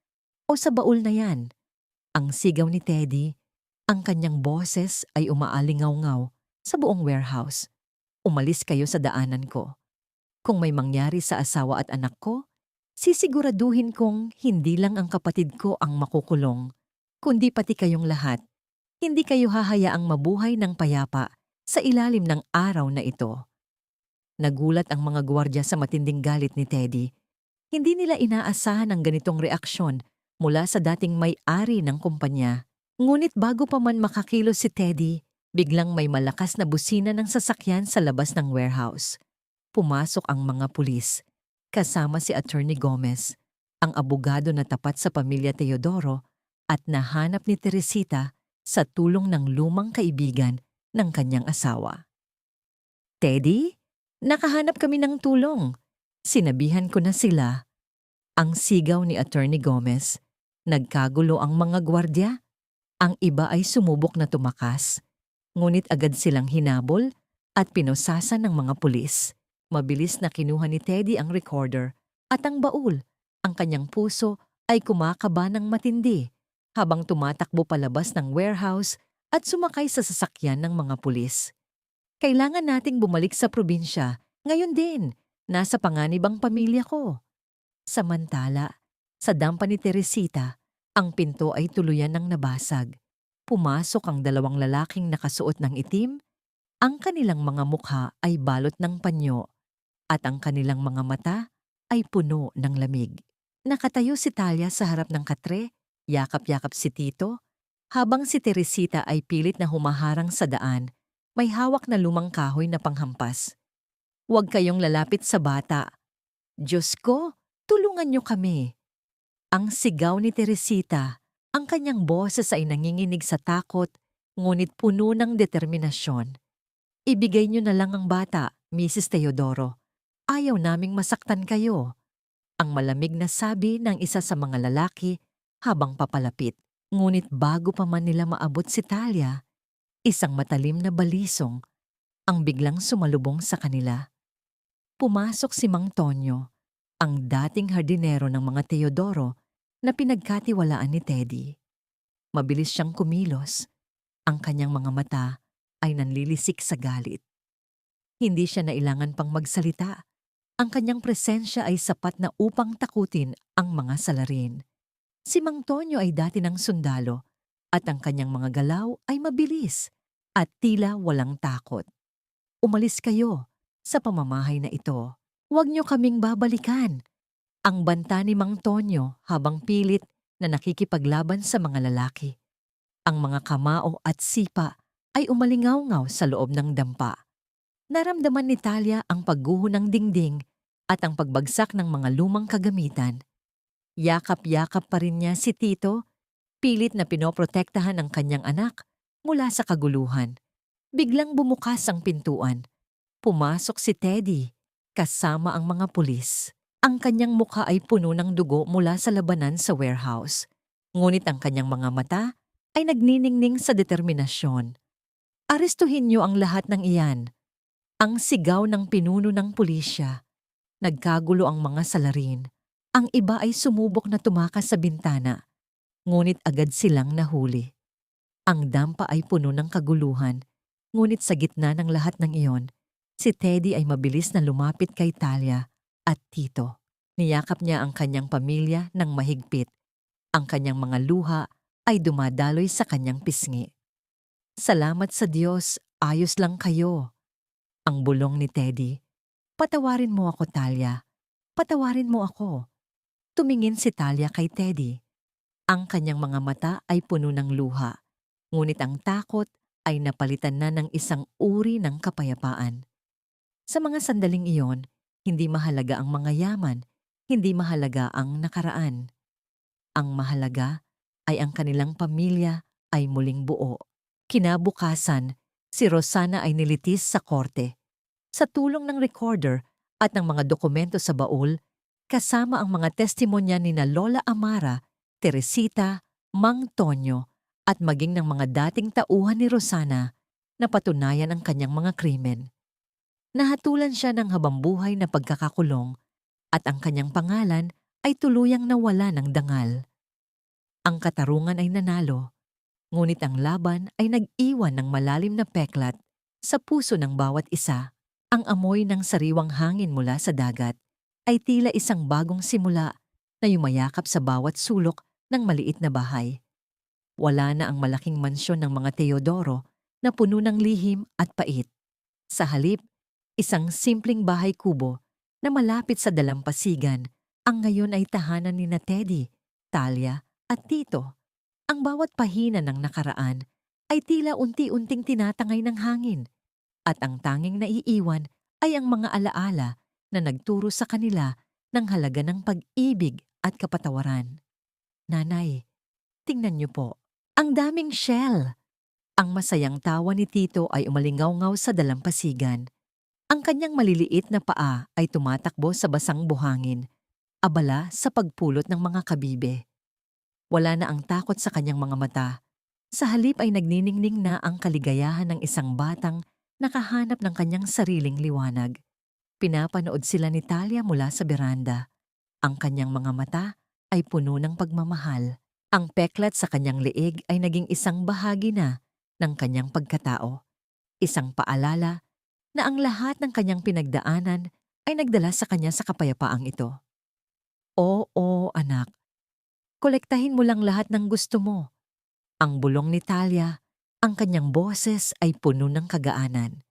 o sa baul na yan." Ang sigaw ni Teddy, ang kanyang boses ay umaalingaw-ngaw sa buong warehouse. "Umalis kayo sa daanan ko. Kung may mangyari sa asawa at anak ko, sisiguraduhin kong hindi lang ang kapatid ko ang makukulong, kundi pati kayong lahat. Hindi kayo hahayaang mabuhay ng payapa sa ilalim ng araw na ito." Nagulat ang mga gwardiya sa matinding galit ni Teddy. Hindi nila inaasahan ang ganitong reaksyon mula sa dating may-ari ng kumpanya. Ngunit bago pa man makakilos si Teddy, biglang may malakas na busina ng sasakyan sa labas ng warehouse. Pumasok ang mga pulis, kasama si Attorney Gomez, ang abogado na tapat sa pamilya Teodoro at nahanap ni Teresita sa tulong ng lumang kaibigan ng kanyang asawa. "Teddy, nakahanap kami ng tulong. Sinabihan ko na sila." Ang sigaw ni Attorney Gomez. Nagkagulo ang mga gwardiya. Ang iba ay sumubok na tumakas. Ngunit agad silang hinabol at pinosasan ng mga pulis. Mabilis na kinuha ni Teddy ang recorder at ang baul. Ang kanyang puso ay kumakaba ng matindi habang tumatakbo palabas ng warehouse at sumakay sa sasakyan ng mga pulis. "Kailangan nating bumalik sa probinsya. Ngayon din, nasa panganib ang pamilya ko." Samantala, sa dampa ni Teresita, ang pinto ay tuluyan ng nabasag. Pumasok ang dalawang lalaking nakasuot ng itim, Ang kanilang mga mukha ay balot ng panyo at ang kanilang mga mata ay puno ng lamig. Nakatayo si Talia sa harap ng katre, yakap-yakap si Tito, habang si Teresita ay pilit na humaharang sa daan, may hawak na lumang kahoy na panghampas. Huwag kayong lalapit sa bata. Diyos ko, tulungan niyo kami. Ang sigaw ni Teresita, ang kanyang boses ay nanginginig sa takot, ngunit puno ng determinasyon. Ibigay niyo na lang ang bata, Mrs. Teodoro. Ayaw naming masaktan kayo. Ang malamig na sabi ng isa sa mga lalaki habang papalapit. Ngunit bago pa man nila maabot si Talia, isang matalim na balisong ang biglang sumalubong sa kanila. Pumasok si Mang Tonyo, ang dating hardinero ng mga Teodoro na pinagkatiwalaan ni Teddy. Mabilis siyang kumilos. Ang kanyang mga mata ay nanlilisik sa galit. Hindi siya nailangan pang magsalita. Ang kanyang presensya ay sapat na upang takutin ang mga salarin. Si Mang Tonyo ay dati ng sundalo at ang kanyang mga galaw ay mabilis at tila walang takot. Umalis kayo sa pamamahay na ito. Huwag niyo kaming babalikan. Ang banta ni Mang Tonyo habang pilit na nakikipaglaban sa mga lalaki. Ang mga kamao at sipa ay umalingaw-ngaw sa loob ng dampa. Naramdaman ni Talia ang pagguho ng dingding at ang pagbagsak ng mga lumang kagamitan. Yakap-yakap pa rin niya si Tito, pilit na pinoprotektahan ang kanyang anak mula sa kaguluhan. Biglang bumukas ang pintuan. Pumasok si Teddy, kasama ang mga pulis. Ang kanyang mukha ay puno ng dugo mula sa labanan sa warehouse. Ngunit ang kanyang mga mata ay nagniningning sa determinasyon. Arestuhin niyo ang lahat ng iyan. Ang sigaw ng pinuno ng pulisya. Nagkagulo ang mga salarin. Ang iba ay sumubok na tumakas sa bintana. Ngunit agad silang nahuli. Ang dampa ay puno ng kaguluhan. Ngunit sa gitna ng lahat ng iyon, si Teddy ay mabilis na lumapit kay Talia at Tito. Niyakap niya ang kanyang pamilya ng mahigpit. Ang kanyang mga luha ay dumadaloy sa kanyang pisngi. Salamat sa Diyos, ayos lang kayo. Ang bulong ni Teddy. Patawarin mo ako, Talia. Patawarin mo ako. Tumingin si Talia kay Teddy. Ang kanyang mga mata ay puno ng luha. Ngunit ang takot ay napalitan na ng isang uri ng kapayapaan. Sa mga sandaling iyon, hindi mahalaga ang mga yaman, hindi mahalaga ang nakaraan. Ang mahalaga ay ang kanilang pamilya ay muling buo. Kinabukasan, si Rosana ay nilitis sa korte. Sa tulong ng recorder at ng mga dokumento sa baul, kasama ang mga testimonya ni na Lola Amara, Teresita, Mang Tonyo at maging ng mga dating tauhan ni Rosana na patunayan ang kanyang mga krimen. Nahatulan siya ng habambuhay na pagkakakulong at ang kanyang pangalan ay tuluyang nawala ng dangal. Ang katarungan ay nanalo, ngunit ang laban ay nag-iwan ng malalim na peklat sa puso ng bawat isa. Ang amoy ng sariwang hangin mula sa dagat ay tila isang bagong simula na yumayakap sa bawat sulok ng maliit na bahay. Wala na ang malaking mansyon ng mga Teodoro na puno ng lihim at pait. Sa halip, isang simpleng bahay kubo na malapit sa dalampasigan ang ngayon ay tahanan ni na Teddy, Talia at Tito. Ang bawat pahina ng nakaraan ay tila unti-unting tinatangay ng hangin. At ang tanging naiiwan ay ang mga alaala na nagturo sa kanila ng halaga ng pag-ibig at kapatawaran. Nanay, tingnan niyo po, ang daming shell. Ang masayang tawa ni Tito ay umalingaw-ngaw sa dalampasigan. Ang kanyang maliliit na paa ay tumatakbo sa basang buhangin, abala sa pagpulot ng mga kabibe. Wala na ang takot sa kanyang mga mata. Sa halip ay nagniningning na ang kaligayahan ng isang batang nakahanap ng kanyang sariling liwanag. Pinapanood sila ni Talia mula sa beranda. Ang kanyang mga mata ay puno ng pagmamahal. Ang peklat sa kanyang leeg ay naging isang bahagi na ng kanyang pagkatao. Isang paalala na ang lahat ng kanyang pinagdaanan ay nagdala sa kanya sa kapayapaang ito. Oo, anak. Kolektahin mo lang lahat ng gusto mo. Ang bulong ni Talia, ang kanyang boses ay puno ng kagaanan.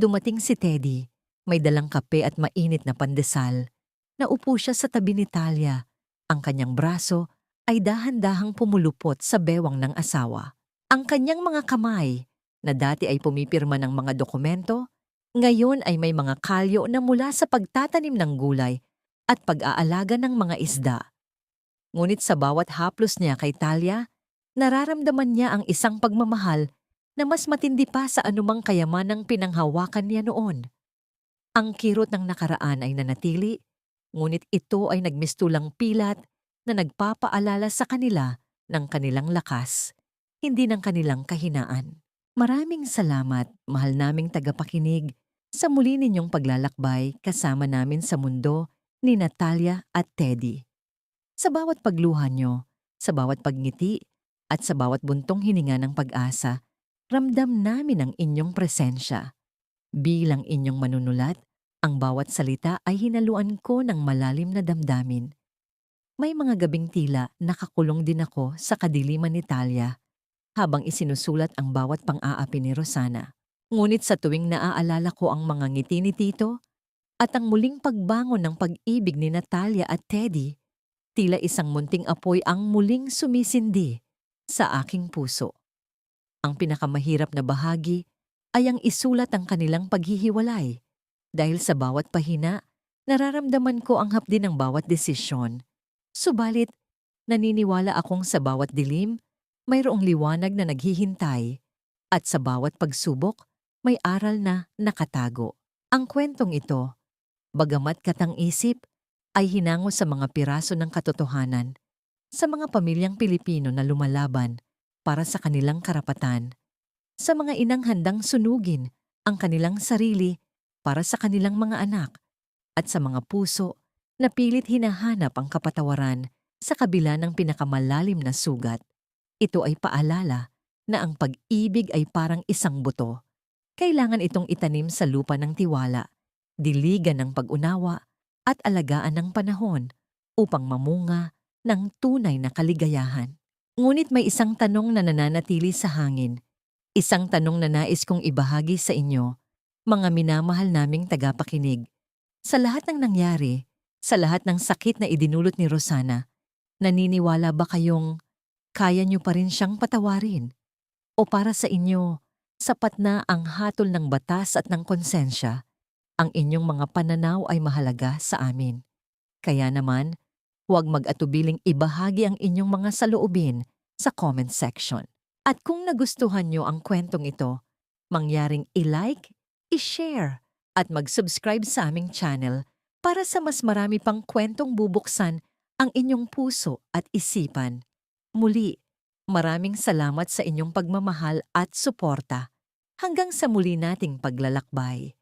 Dumating si Teddy, may dalang kape at mainit na pandesal. Naupo siya sa tabi ni Talia. Ang kanyang braso ay dahan-dahang pumulupot sa bewang ng asawa. Ang kanyang mga kamay, na dati ay pumipirma ng mga dokumento, ngayon ay may mga kalyo na mula sa pagtatanim ng gulay at pag-aalaga ng mga isda. Ngunit sa bawat haplos niya kay Talia, nararamdaman niya ang isang pagmamahal na mas matindi pa sa anumang kayamanang pinanghawakan niya noon. Ang kirot ng nakaraan ay nanatili, ngunit ito ay nagmistulang pilat na nagpapaalala sa kanila ng kanilang lakas, hindi ng kanilang kahinaan. Maraming salamat, mahal naming tagapakinig, sa muli ninyong paglalakbay kasama namin sa mundo ni Natalia at Teddy. Sa bawat pagluha nyo, sa bawat pagngiti, at sa bawat buntong hininga ng pag-asa, ramdam namin ang inyong presensya. Bilang inyong manunulat, ang bawat salita ay hinaluan ko ng malalim na damdamin. May mga gabing tila nakakulong din ako sa kadiliman ni Talia habang isinusulat ang bawat pang-aapi ni Rosana. Ngunit sa tuwing naaalala ko ang mga ngiti ni Tito at ang muling pagbangon ng pag-ibig ni Natalia at Teddy, tila isang munting apoy ang muling sumisindi sa aking puso. Ang pinakamahirap na bahagi ay ang isulat ang kanilang paghihiwalay. Dahil sa bawat pahina, nararamdaman ko ang hapdi ng bawat desisyon. Subalit, naniniwala akong sa bawat dilim, mayroong liwanag na naghihintay, at sa bawat pagsubok, may aral na nakatago. Ang kwentong ito, bagamat katang-isip, ay hinango sa mga piraso ng katotohanan, sa mga pamilyang Pilipino na lumalaban para sa kanilang karapatan, sa mga inang handang sunugin ang kanilang sarili para sa kanilang mga anak, at sa mga puso na pilit hinahanap ang kapatawaran sa kabila ng pinakamalalim na sugat. Ito ay paalala na ang pag-ibig ay parang isang buto. Kailangan itong itanim sa lupa ng tiwala, diligan ng pag-unawa at alagaan ng panahon upang mamunga ng tunay na kaligayahan. Ngunit may isang tanong na nananatili sa hangin, isang tanong na nais kong ibahagi sa inyo, mga minamahal naming tagapakinig. Sa lahat ng nangyari, sa lahat ng sakit na idinulot ni Rosana, naniniwala ba kayong kaya niyo pa rin siyang patawarin? O para sa inyo, sapat na ang hatol ng batas at ng konsensya, ang inyong mga pananaw ay mahalaga sa amin. Kaya naman, huwag mag-atubiling ibahagi ang inyong mga saloobin sa comment section. At kung nagustuhan nyo ang kwentong ito, mangyaring i-like, i-share, at mag-subscribe sa aming channel para sa mas marami pang kwentong bubuksan ang inyong puso at isipan. Muli, maraming salamat sa inyong pagmamahal at suporta. Hanggang sa muli nating paglalakbay.